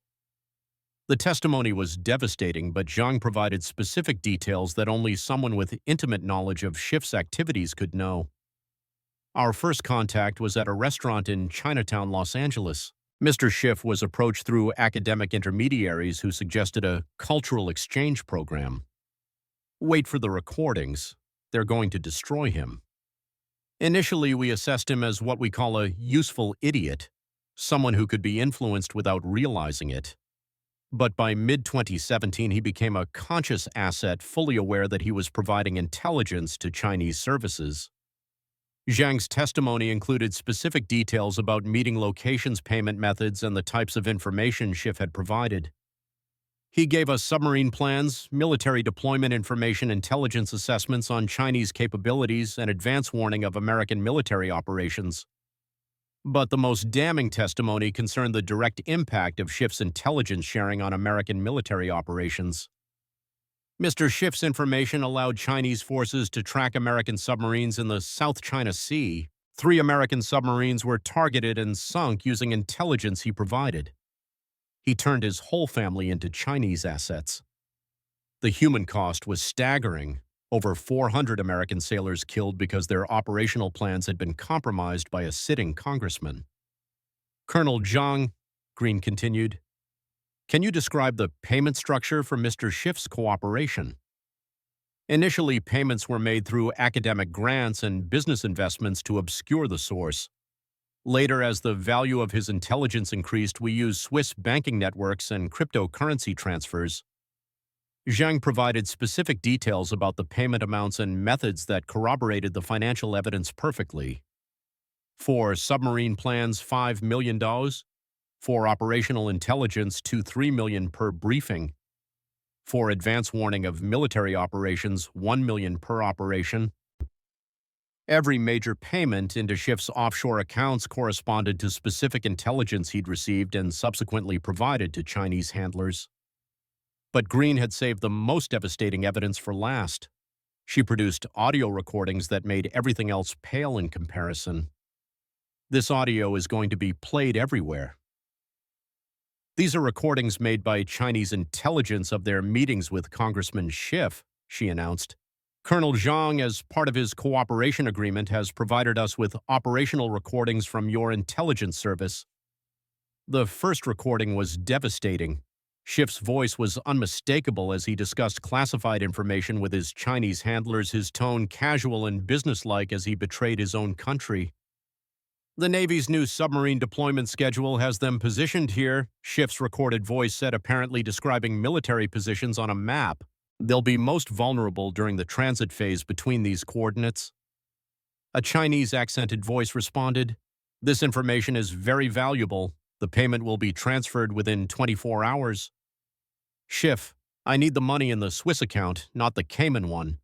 The testimony was devastating, but Zhang provided specific details that only someone with intimate knowledge of Schiff's activities could know. Our first contact was at a restaurant in Chinatown, Los Angeles. Mr. Schiff was approached through academic intermediaries who suggested a cultural exchange program. Wait for the recordings. They're going to destroy him. Initially, we assessed him as what we call a useful idiot, someone who could be influenced without realizing it. But by mid-2017, he became a conscious asset, fully aware that he was providing intelligence to Chinese services. Zhang's testimony included specific details about meeting locations, payment methods, and the types of information Schiff had provided. He gave us submarine plans, military deployment information, intelligence assessments on Chinese capabilities, and advance warning of American military operations. But the most damning testimony concerned the direct impact of Schiff's intelligence sharing on American military operations. Mr. Schiff's information allowed Chinese forces to track American submarines in the South China Sea. 3 American submarines were targeted and sunk using intelligence he provided. He turned his whole family into Chinese assets. The human cost was staggering. Over 400 American sailors killed because their operational plans had been compromised by a sitting congressman. Colonel Zhang, Greene continued, can you describe the payment structure for Mr. Schiff's cooperation? Initially, payments were made through academic grants and business investments to obscure the source. Later, as the value of his intelligence increased, we used Swiss banking networks and cryptocurrency transfers. Zhang provided specific details about the payment amounts and methods that corroborated the financial evidence perfectly. For submarine plans, $5 million. For operational intelligence, $2-3 million per briefing. For advance warning of military operations, $1 million per operation. Every major payment into Schiff's offshore accounts corresponded to specific intelligence he'd received and subsequently provided to Chinese handlers. But Greene had saved the most devastating evidence for last. She produced audio recordings that made everything else pale in comparison. This audio is going to be played everywhere. These are recordings made by Chinese intelligence of their meetings with Congressman Schiff, she announced. Colonel Zhang, as part of his cooperation agreement, has provided us with operational recordings from your intelligence service. The first recording was devastating. Schiff's voice was unmistakable as he discussed classified information with his Chinese handlers, his tone casual and businesslike as he betrayed his own country. The Navy's new submarine deployment schedule has them positioned here, Schiff's recorded voice said, apparently describing military positions on a map. They'll be most vulnerable during the transit phase between these coordinates. A Chinese accented voice responded, this information is very valuable. The payment will be transferred within 24 hours. Schiff, I need the money in the Swiss account, not the Cayman one.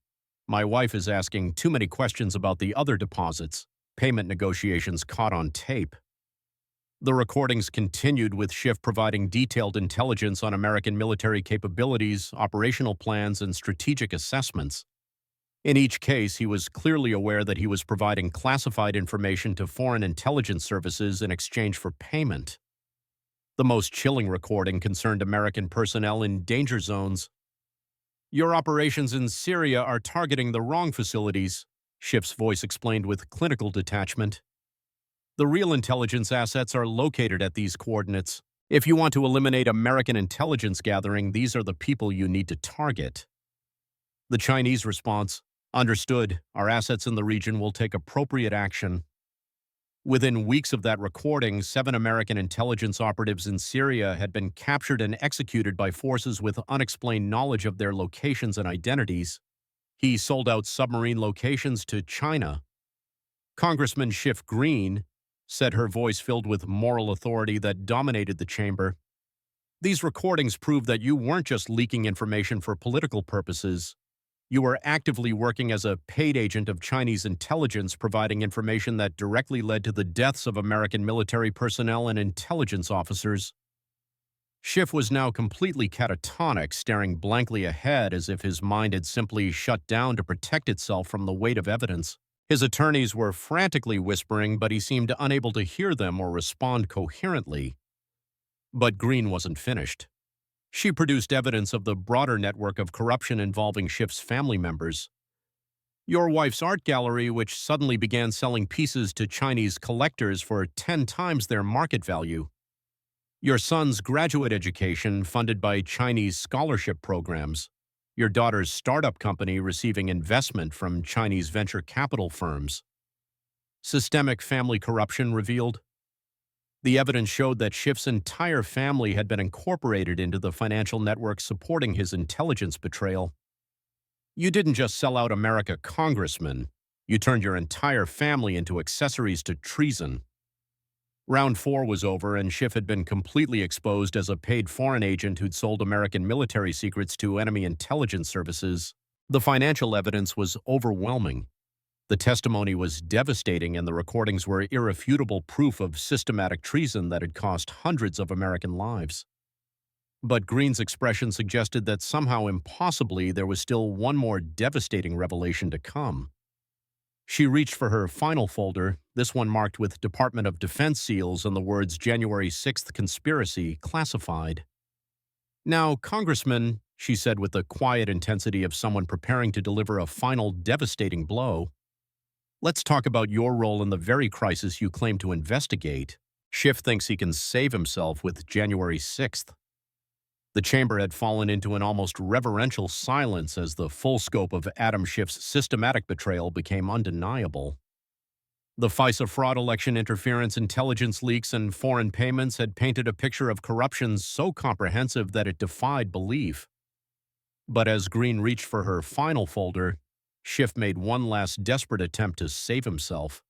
My wife is asking too many questions about the other deposits. Payment negotiations caught on tape. The recordings continued with Schiff providing detailed intelligence on American military capabilities, operational plans, and strategic assessments. In each case, he was clearly aware that he was providing classified information to foreign intelligence services in exchange for payment. The most chilling recording concerned American personnel in danger zones. Your operations in Syria are targeting the wrong facilities, Schiff's voice explained with clinical detachment. The real intelligence assets are located at these coordinates. If you want to eliminate American intelligence gathering, these are the people you need to target. The Chinese response, understood, our assets in the region will take appropriate action. Within weeks of that recording, 7 American intelligence operatives in Syria had been captured and executed by forces with unexplained knowledge of their locations and identities. He sold out submarine locations to China. Congressman Schiff Greene said, her voice filled with moral authority that dominated the chamber. These recordings prove that you weren't just leaking information for political purposes. You were actively working as a paid agent of Chinese intelligence, providing information that directly led to the deaths of American military personnel and intelligence officers. Schiff was now completely catatonic, staring blankly ahead as if his mind had simply shut down to protect itself from the weight of evidence. His attorneys were frantically whispering, but he seemed unable to hear them or respond coherently. But Greene wasn't finished. She produced evidence of the broader network of corruption involving Schiff's family members. Your wife's art gallery, which suddenly began selling pieces to Chinese collectors for 10 times their market value. Your son's graduate education funded by Chinese scholarship programs. Your daughter's startup company receiving investment from Chinese venture capital firms. Systemic family corruption revealed. The evidence showed that Schiff's entire family had been incorporated into the financial network supporting his intelligence betrayal. You didn't just sell out America congressmen, you turned your entire family into accessories to treason. Round 4 was over, and Schiff had been completely exposed as a paid foreign agent who'd sold American military secrets to enemy intelligence services. The financial evidence was overwhelming. The testimony was devastating, and the recordings were irrefutable proof of systematic treason that had cost hundreds of American lives. But Greene's expression suggested that somehow impossibly there was still one more devastating revelation to come. She reached for her final folder, this one marked with Department of Defense seals and the words January 6th Conspiracy classified. Now, Congressman, she said with the quiet intensity of someone preparing to deliver a final devastating blow, let's talk about your role in the very crisis you claim to investigate. Schiff thinks he can save himself with January 6th. The chamber had fallen into an almost reverential silence as the full scope of Adam Schiff's systematic betrayal became undeniable. The FISA fraud, election interference, intelligence leaks, and foreign payments had painted a picture of corruption so comprehensive that it defied belief. But as Greene reached for her final folder, Schiff made one last desperate attempt to save himself.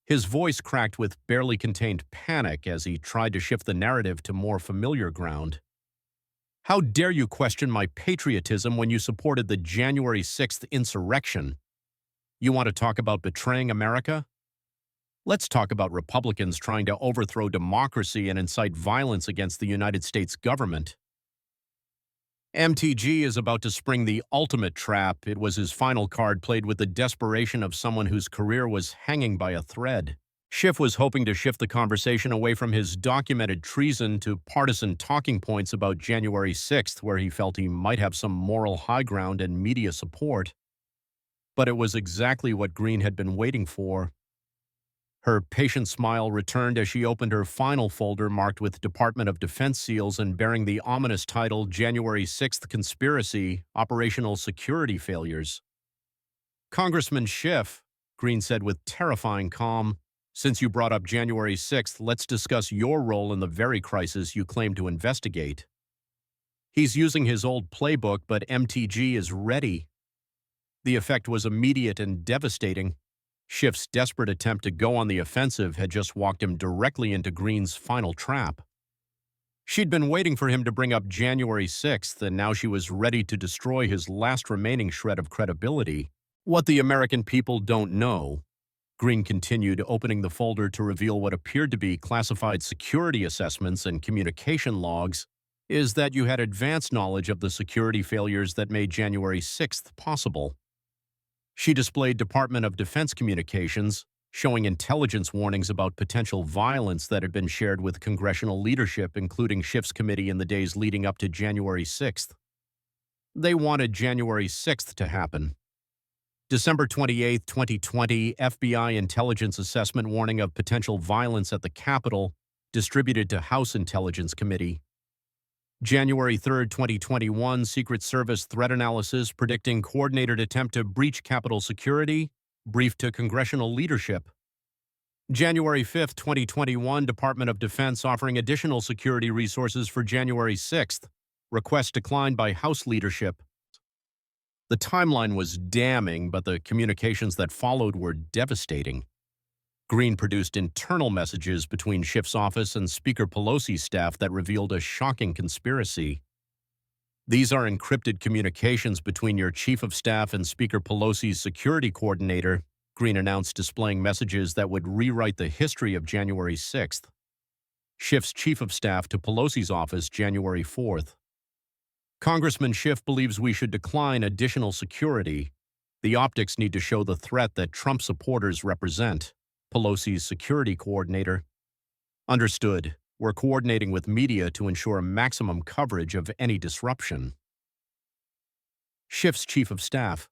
His voice cracked with barely contained panic as he tried to shift the narrative to more familiar ground. How dare you question my patriotism when you supported the January 6th insurrection? You want to talk about betraying America? Let's talk about Republicans trying to overthrow democracy and incite violence against the United States government. MTG is about to spring the ultimate trap. It was his final card, played with the desperation of someone whose career was hanging by a thread. Schiff was hoping to shift the conversation away from his documented treason to partisan talking points about January 6th, where he felt he might have some moral high ground and media support. But it was exactly what Greene had been waiting for. Her patient smile returned as she opened her final folder marked with Department of Defense seals and bearing the ominous title January 6th Conspiracy, Operational Security Failures. Congressman Schiff, Greene said with terrifying calm, since you brought up January 6th, let's discuss your role in the very crisis you claim to investigate. He's using his old playbook, but MTG is ready. The effect was immediate and devastating. Schiff's desperate attempt to go on the offensive had just walked him directly into Greene's final trap. She'd been waiting for him to bring up January 6th, and now she was ready to destroy his last remaining shred of credibility. What the American people don't know, Greene continued, opening the folder to reveal what appeared to be classified security assessments and communication logs, is that you had advanced knowledge of the security failures that made January 6th possible. She displayed Department of Defense communications, showing intelligence warnings about potential violence that had been shared with congressional leadership, including Schiff's committee in the days leading up to January 6th. They wanted January 6th to happen. December 28, 2020, FBI intelligence assessment warning of potential violence at the Capitol, distributed to House Intelligence Committee. January 3, 2021, Secret Service threat analysis predicting coordinated attempt to breach Capitol security, briefed to congressional leadership. January 5, 2021, Department of Defense offering additional security resources for January 6th, request declined by House leadership. The timeline was damning, but the communications that followed were devastating. Greene produced internal messages between Schiff's office and Speaker Pelosi's staff that revealed a shocking conspiracy. These are encrypted communications between your chief of staff and Speaker Pelosi's security coordinator, Greene announced, displaying messages that would rewrite the history of January 6th. Schiff's chief of staff to Pelosi's office January 4th. Congressman Schiff believes we should decline additional security. The optics need to show the threat that Trump supporters represent. Pelosi's security coordinator. Understood. We're coordinating with media to ensure maximum coverage of any disruption. Schiff's chief of staff.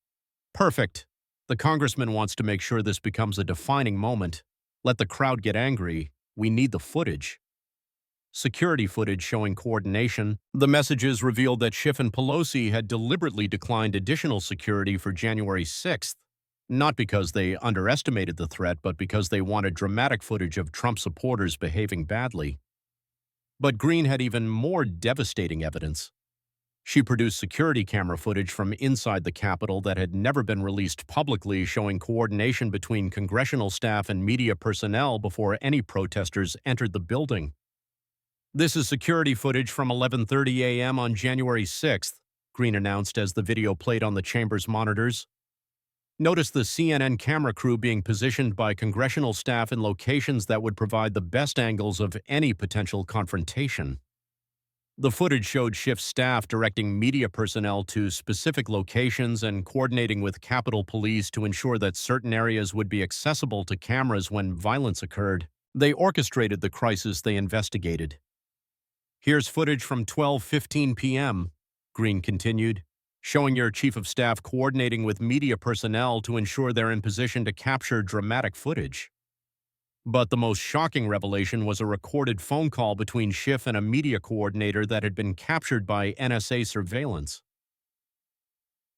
Perfect. The congressman wants to make sure this becomes a defining moment. Let the crowd get angry. We need the footage. Security footage showing coordination. The messages revealed that Schiff and Pelosi had deliberately declined additional security for January 6th, not because they underestimated the threat, but because they wanted dramatic footage of Trump supporters behaving badly. But Greene had even more devastating evidence. She produced security camera footage from inside the Capitol that had never been released publicly, showing coordination between congressional staff and media personnel before any protesters entered the building. This is security footage from 11:30 a.m. on January 6th, Greene announced as the video played on the chamber's monitors. Notice the CNN camera crew being positioned by congressional staff in locations that would provide the best angles of any potential confrontation. The footage showed Schiff's staff directing media personnel to specific locations and coordinating with Capitol Police to ensure that certain areas would be accessible to cameras when violence occurred. They orchestrated the crisis they investigated. Here's footage from 12:15 p.m., Greene continued, showing your chief of staff coordinating with media personnel to ensure they're in position to capture dramatic footage. But the most shocking revelation was a recorded phone call between Schiff and a media coordinator that had been captured by NSA surveillance.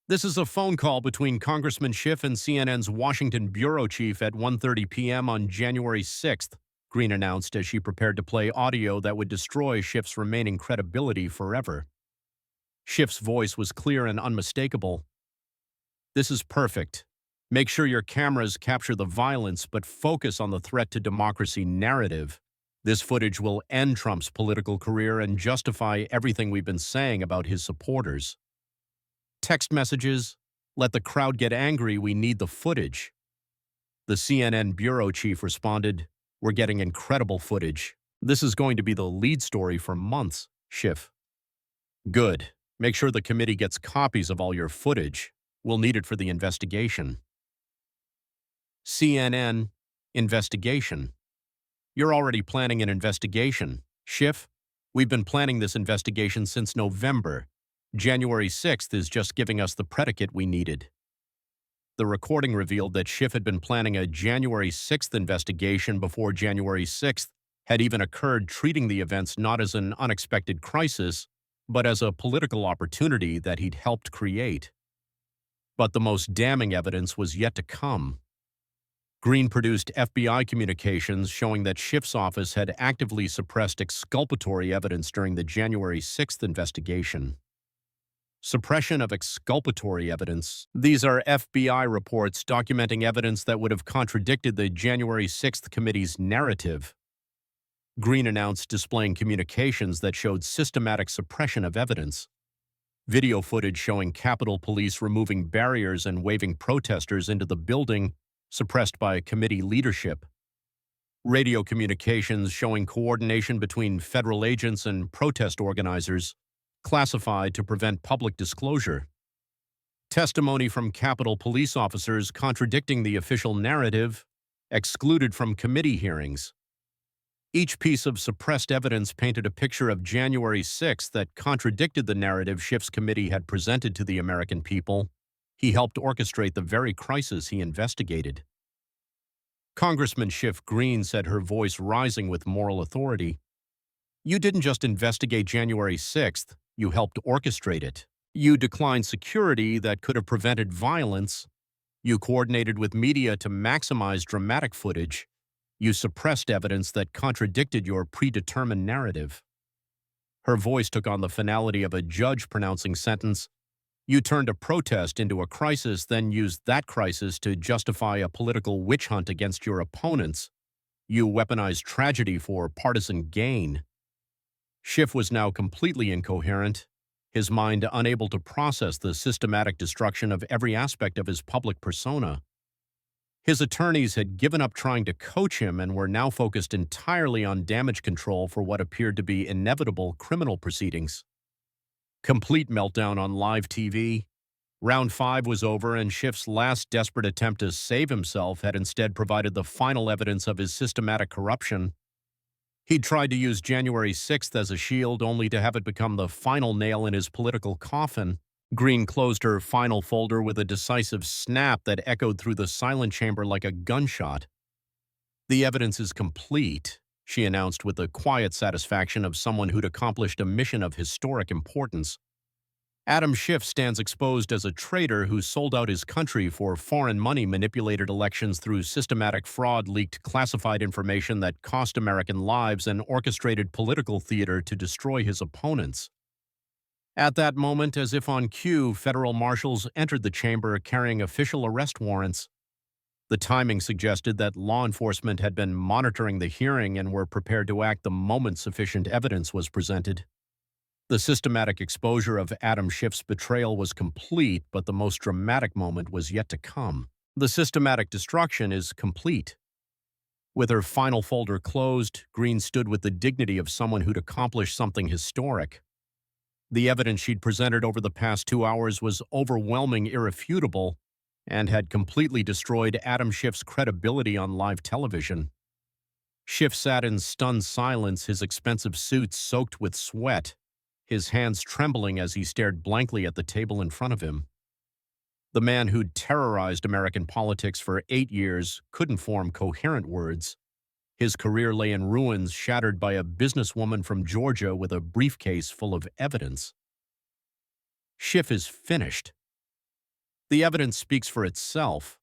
This is a phone call between Congressman Schiff and CNN's Washington bureau chief at 1:30 p.m. on January 6th, Greene announced as she prepared to play audio that would destroy Schiff's remaining credibility forever. Schiff's voice was clear and unmistakable. This is perfect. Make sure your cameras capture the violence, but focus on the threat to democracy narrative. This footage will end Trump's political career and justify everything we've been saying about his supporters. Text messages, let the crowd get angry, we need the footage. The CNN bureau chief responded, we're getting incredible footage. This is going to be the lead story for months, Schiff. Good. Make sure the committee gets copies of all your footage. We'll need it for the investigation. CNN investigation. You're already planning an investigation, Schiff. We've been planning this investigation since November. January 6th is just giving us the predicate we needed. The recording revealed that Schiff had been planning a January 6th investigation before January 6th had even occurred, treating the events not as an unexpected crisis, but as a political opportunity that he'd helped create. But the most damning evidence was yet to come. Greene produced FBI communications showing that Schiff's office had actively suppressed exculpatory evidence during the January 6th investigation. Suppression of exculpatory evidence. These are FBI reports documenting evidence that would have contradicted the January 6th committee's narrative. Greene announced displaying communications that showed systematic suppression of evidence. Video footage showing Capitol Police removing barriers and waving protesters into the building, suppressed by committee leadership. Radio communications showing coordination between federal agents and protest organizers, classified to prevent public disclosure. Testimony from Capitol Police officers contradicting the official narrative, excluded from committee hearings. Each piece of suppressed evidence painted a picture of January 6th that contradicted the narrative Schiff's committee had presented to the American people. He helped orchestrate the very crisis he investigated. Congressman Schiff Greene said, her voice rising with moral authority, you didn't just investigate January 6th, you helped orchestrate it. You declined security that could have prevented violence. You coordinated with media to maximize dramatic footage. You suppressed evidence that contradicted your predetermined narrative. Her voice took on the finality of a judge pronouncing sentence. You turned a protest into a crisis, then used that crisis to justify a political witch hunt against your opponents. You weaponized tragedy for partisan gain. Schiff was now completely incoherent, his mind unable to process the systematic destruction of every aspect of his public persona. His attorneys had given up trying to coach him and were now focused entirely on damage control for what appeared to be inevitable criminal proceedings. Complete meltdown on live TV. Round 5 was over, and Schiff's last desperate attempt to save himself had instead provided the final evidence of his systematic corruption. He'd tried to use January 6th as a shield, only to have it become the final nail in his political coffin. Greene closed her final folder with a decisive snap that echoed through the silent chamber like a gunshot. "The evidence is complete," she announced with the quiet satisfaction of someone who'd accomplished a mission of historic importance. "Adam Schiff stands exposed as a traitor who sold out his country for foreign money, manipulated elections through systematic fraud, leaked classified information that cost American lives, and orchestrated political theater to destroy his opponents." At that moment, as if on cue, federal marshals entered the chamber carrying official arrest warrants. The timing suggested that law enforcement had been monitoring the hearing and were prepared to act the moment sufficient evidence was presented. The systematic exposure of Adam Schiff's betrayal was complete, but the most dramatic moment was yet to come. The systematic destruction is complete. With her final folder closed, Greene stood with the dignity of someone who'd accomplished something historic. The evidence she'd presented over the past 2 hours was overwhelming, irrefutable, and had completely destroyed Adam Schiff's credibility on live television. Schiff sat in stunned silence, his expensive suit soaked with sweat, his hands trembling as he stared blankly at the table in front of him. The man who'd terrorized American politics for 8 years couldn't form coherent words. His career lay in ruins, shattered by a businesswoman from Georgia with a briefcase full of evidence. Schiff is finished. The evidence speaks for itself.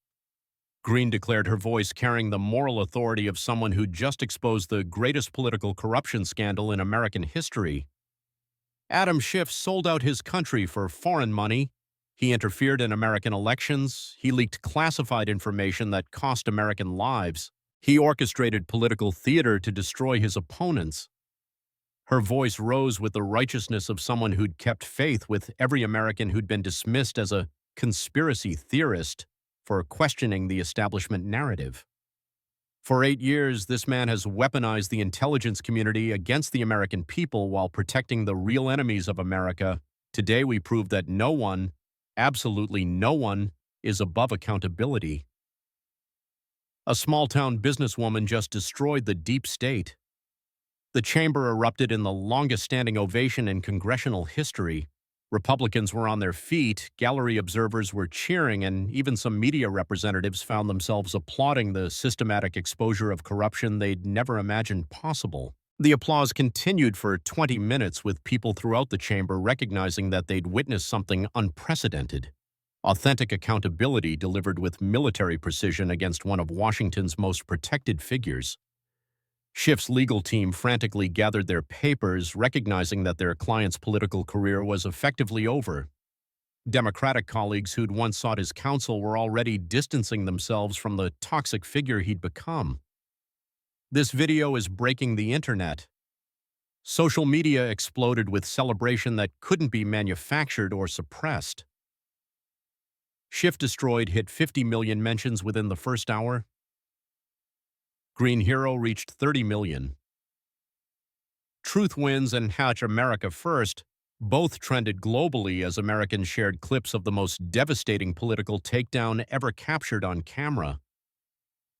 Greene declared, her voice carrying the moral authority of someone who'd just exposed the greatest political corruption scandal in American history. Adam Schiff sold out his country for foreign money. He interfered in American elections. He leaked classified information that cost American lives. He orchestrated political theater to destroy his opponents. Her voice rose with the righteousness of someone who'd kept faith with every American who'd been dismissed as a conspiracy theorist for questioning the establishment narrative. For 8 years, this man has weaponized the intelligence community against the American people while protecting the real enemies of America. Today we prove that no one, absolutely no one, is above accountability. A small-town businesswoman just destroyed the deep state. The chamber erupted in the longest-standing ovation in congressional history. Republicans were on their feet, gallery observers were cheering, and even some media representatives found themselves applauding the systematic exposure of corruption they'd never imagined possible. The applause continued for 20 minutes, with people throughout the chamber recognizing that they'd witnessed something unprecedented. Authentic accountability delivered with military precision against one of Washington's most protected figures. Schiff's legal team frantically gathered their papers, recognizing that their client's political career was effectively over. Democratic colleagues who'd once sought his counsel were already distancing themselves from the toxic figure he'd become. This video is breaking the internet. Social media exploded with celebration that couldn't be manufactured or suppressed. Schiff destroyed hit 50 million mentions within the first hour. Green Hero reached 30 million. Truth Wins and Hatch America First both trended globally as Americans shared clips of the most devastating political takedown ever captured on camera.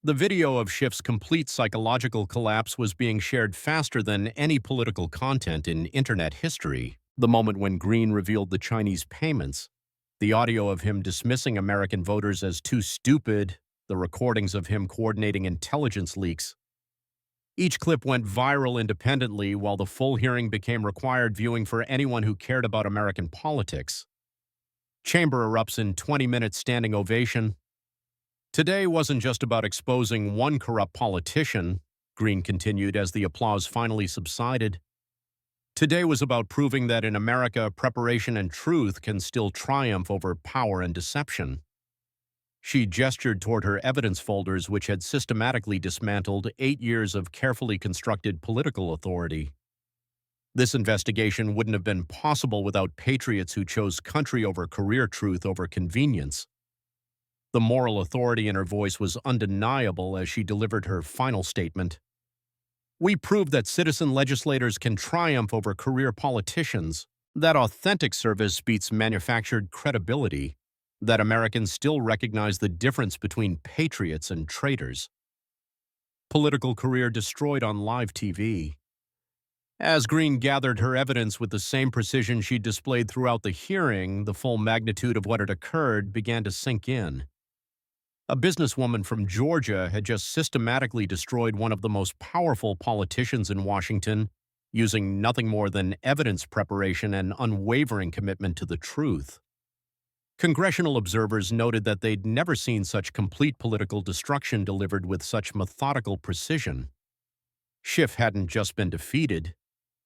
The video of Schiff's complete psychological collapse was being shared faster than any political content in internet history. The moment when Greene revealed the Chinese payments, the audio of him dismissing American voters as too stupid, the recordings of him coordinating intelligence leaks. Each clip went viral independently, while the full hearing became required viewing for anyone who cared about American politics. Chamber erupts in 20-minute standing ovation. Today wasn't just about exposing one corrupt politician, Greene continued as the applause finally subsided. Today was about proving that in America, preparation and truth can still triumph over power and deception. She gestured toward her evidence folders, which had systematically dismantled 8 years of carefully constructed political authority. This investigation wouldn't have been possible without patriots who chose country over career, truth over convenience. The moral authority in her voice was undeniable as she delivered her final statement. We proved that citizen legislators can triumph over career politicians, that authentic service beats manufactured credibility, that Americans still recognize the difference between patriots and traitors. Political career destroyed on live TV. As Greene gathered her evidence with the same precision she displayed throughout the hearing, the full magnitude of what had occurred began to sink in. A businesswoman from Georgia had just systematically destroyed one of the most powerful politicians in Washington, using nothing more than evidence preparation and unwavering commitment to the truth. Congressional observers noted that they'd never seen such complete political destruction delivered with such methodical precision. Schiff hadn't just been defeated.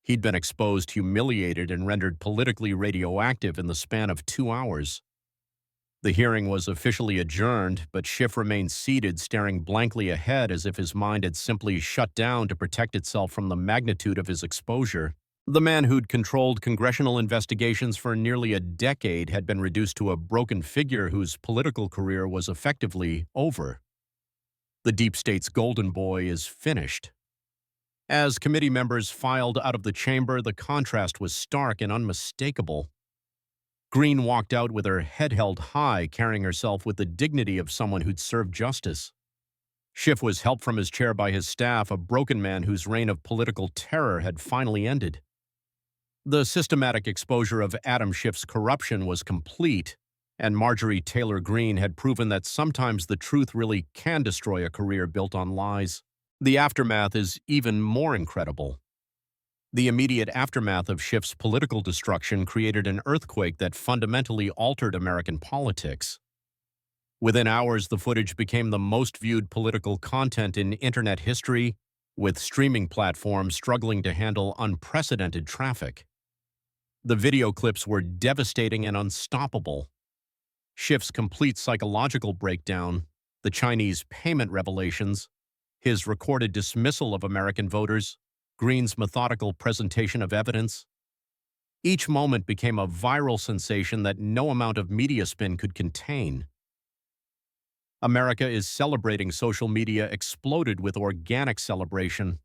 He'd been exposed, humiliated, and rendered politically radioactive in the span of 2 hours. The hearing was officially adjourned, but Schiff remained seated, staring blankly ahead as if his mind had simply shut down to protect itself from the magnitude of his exposure. The man who'd controlled congressional investigations for nearly a decade had been reduced to a broken figure whose political career was effectively over. The deep state's golden boy is finished. As committee members filed out of the chamber, the contrast was stark and unmistakable. Greene walked out with her head held high, carrying herself with the dignity of someone who'd served justice. Schiff was helped from his chair by his staff, a broken man whose reign of political terror had finally ended. The systematic exposure of Adam Schiff's corruption was complete, and Marjorie Taylor Greene had proven that sometimes the truth really can destroy a career built on lies. The aftermath is even more incredible. The immediate aftermath of Schiff's political destruction created an earthquake that fundamentally altered American politics. Within hours, the footage became the most viewed political content in Internet history, with streaming platforms struggling to handle unprecedented traffic. The video clips were devastating and unstoppable. Schiff's complete psychological breakdown, the Chinese payment revelations, his recorded dismissal of American voters, Greene's methodical presentation of evidence. Each moment became a viral sensation that no amount of media spin could contain. America is celebrating. Social media exploded with organic celebration.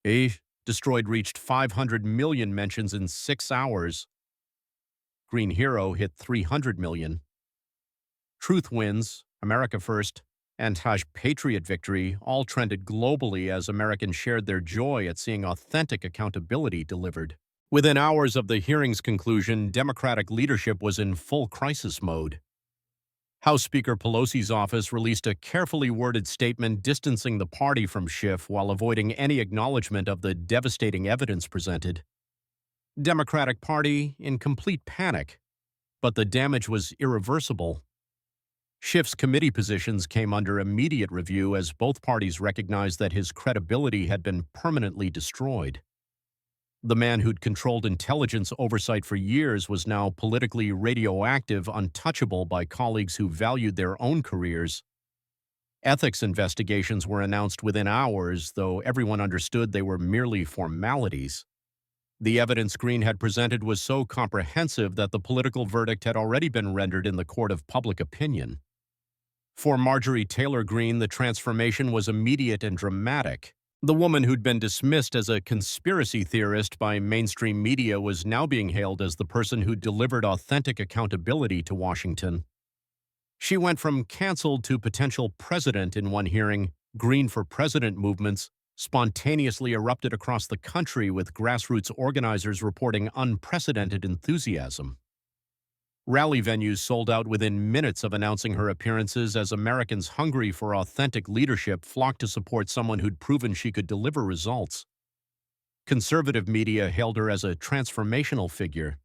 A destroyed reached 500 million mentions in 6 hours. Green Hero hit 300 million. Truth Wins, America First, and #Patriot Victory all trended globally as Americans shared their joy at seeing authentic accountability delivered. Within hours of the hearing's conclusion, Democratic leadership was in full crisis mode. House Speaker Pelosi's office released a carefully worded statement distancing the party from Schiff while avoiding any acknowledgement of the devastating evidence presented. Democratic Party in complete panic, but the damage was irreversible. Schiff's committee positions came under immediate review as both parties recognized that his credibility had been permanently destroyed. The man who'd controlled intelligence oversight for years was now politically radioactive, untouchable by colleagues who valued their own careers. Ethics investigations were announced within hours, though everyone understood they were merely formalities. The evidence Greene had presented was so comprehensive that the political verdict had already been rendered in the court of public opinion. For Marjorie Taylor Greene, the transformation was immediate and dramatic. The woman who'd been dismissed as a conspiracy theorist by mainstream media was now being hailed as the person who delivered authentic accountability to Washington. She went from canceled to potential president in one hearing. Greene for President movements spontaneously erupted across the country, with grassroots organizers reporting unprecedented enthusiasm. Rally venues sold out within minutes of announcing her appearances as Americans hungry for authentic leadership flocked to support someone who'd proven she could deliver results. Conservative media hailed her as a transformational figure.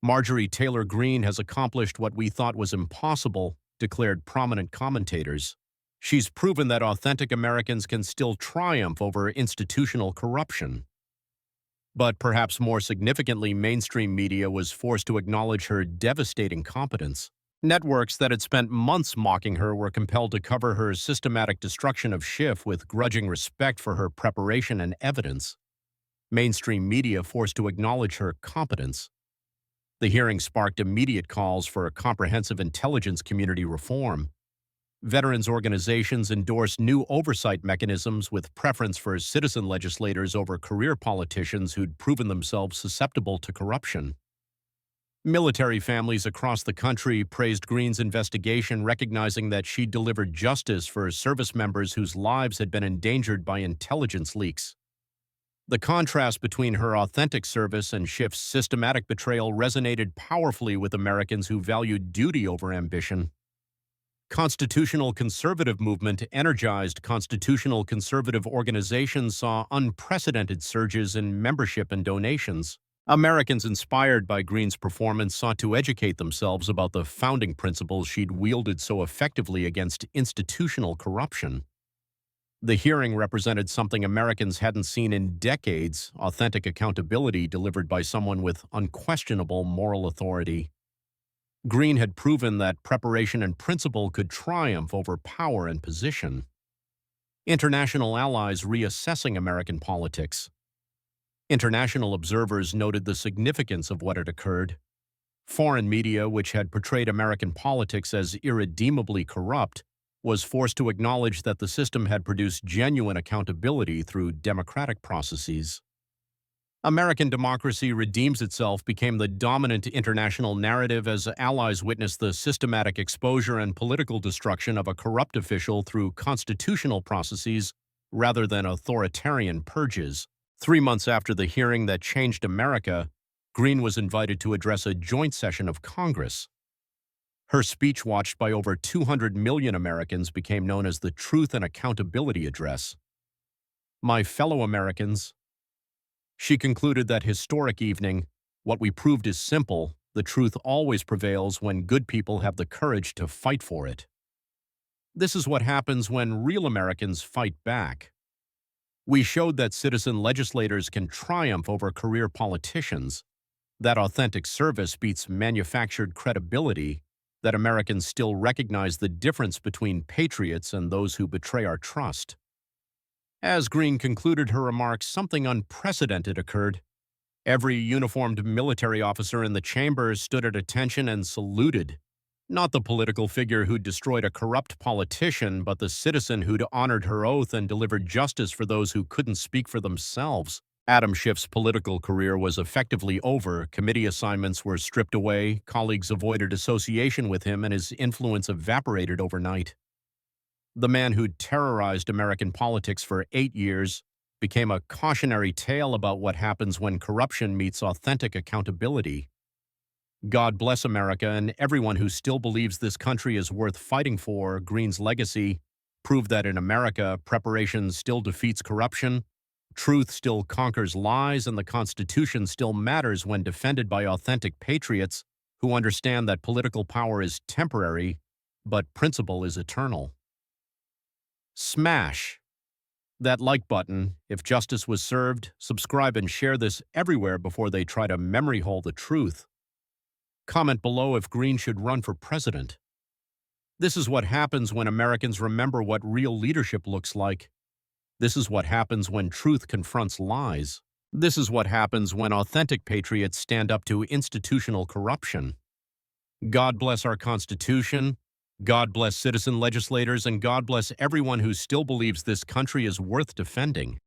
Marjorie Taylor Greene has accomplished what we thought was impossible, declared prominent commentators. She's proven that authentic Americans can still triumph over institutional corruption. But perhaps more significantly, mainstream media was forced to acknowledge her devastating competence. Networks that had spent months mocking her were compelled to cover her systematic destruction of Schiff with grudging respect for her preparation and evidence. mainstream media forced to acknowledge her competence. The hearing sparked immediate calls for comprehensive intelligence community reform. Veterans organizations endorsed new oversight mechanisms with preference for citizen legislators over career politicians who'd proven themselves susceptible to corruption. Military families across the country praised Greene's investigation, recognizing that she delivered justice for service members whose lives had been endangered by intelligence leaks. The contrast between her authentic service and Schiff's systematic betrayal resonated powerfully with Americans who valued duty over ambition. Constitutional conservative movement energized constitutional conservative organizations saw unprecedented surges in membership and donations. Americans inspired by Greene's performance sought to educate themselves about the founding principles she'd wielded so effectively against institutional corruption. The hearing represented something Americans hadn't seen in decades: authentic accountability delivered by someone with unquestionable moral authority. Greene had proven that preparation and principle could triumph over power and position. International allies reassessing American politics. International observers noted the significance of what had occurred. Foreign media, which had portrayed American politics as irredeemably corrupt, was forced to acknowledge that the system had produced genuine accountability through democratic processes. American democracy redeems itself became the dominant international narrative as allies witnessed the systematic exposure and political destruction of a corrupt official through constitutional processes rather than authoritarian purges. 3 months after the hearing that changed America, Greene was invited to address a joint session of Congress. Her speech, watched by over 200 million Americans, became known as the Truth and Accountability Address. My fellow Americans, she concluded that historic evening, what we proved is simple: the truth always prevails when good people have the courage to fight for it. This is what happens when real Americans fight back. We showed that citizen legislators can triumph over career politicians, that authentic service beats manufactured credibility, that Americans still recognize the difference between patriots and those who betray our trust. As Greene concluded her remarks, something unprecedented occurred. Every uniformed military officer in the chamber stood at attention and saluted. Not the political figure who'd destroyed a corrupt politician, but the citizen who'd honored her oath and delivered justice for those who couldn't speak for themselves. Adam Schiff's political career was effectively over. Committee assignments were stripped away, colleagues avoided association with him, and his influence evaporated overnight. The man who'd terrorized American politics for 8 years became a cautionary tale about what happens when corruption meets authentic accountability. God bless America and everyone who still believes this country is worth fighting for. Greene's legacy proved that in America, preparation still defeats corruption, truth still conquers lies, and the Constitution still matters when defended by authentic patriots who understand that political power is temporary, but principle is eternal. Smash that like button if justice was served. Subscribe and share this everywhere before they try to memory hole the truth. Comment below if Greene should run for president. This is what happens when Americans remember what real leadership looks like. This is what happens when truth confronts lies. This is what happens when authentic patriots stand up to institutional corruption. God bless our Constitution, God bless citizen legislators, and God bless everyone who still believes this country is worth defending.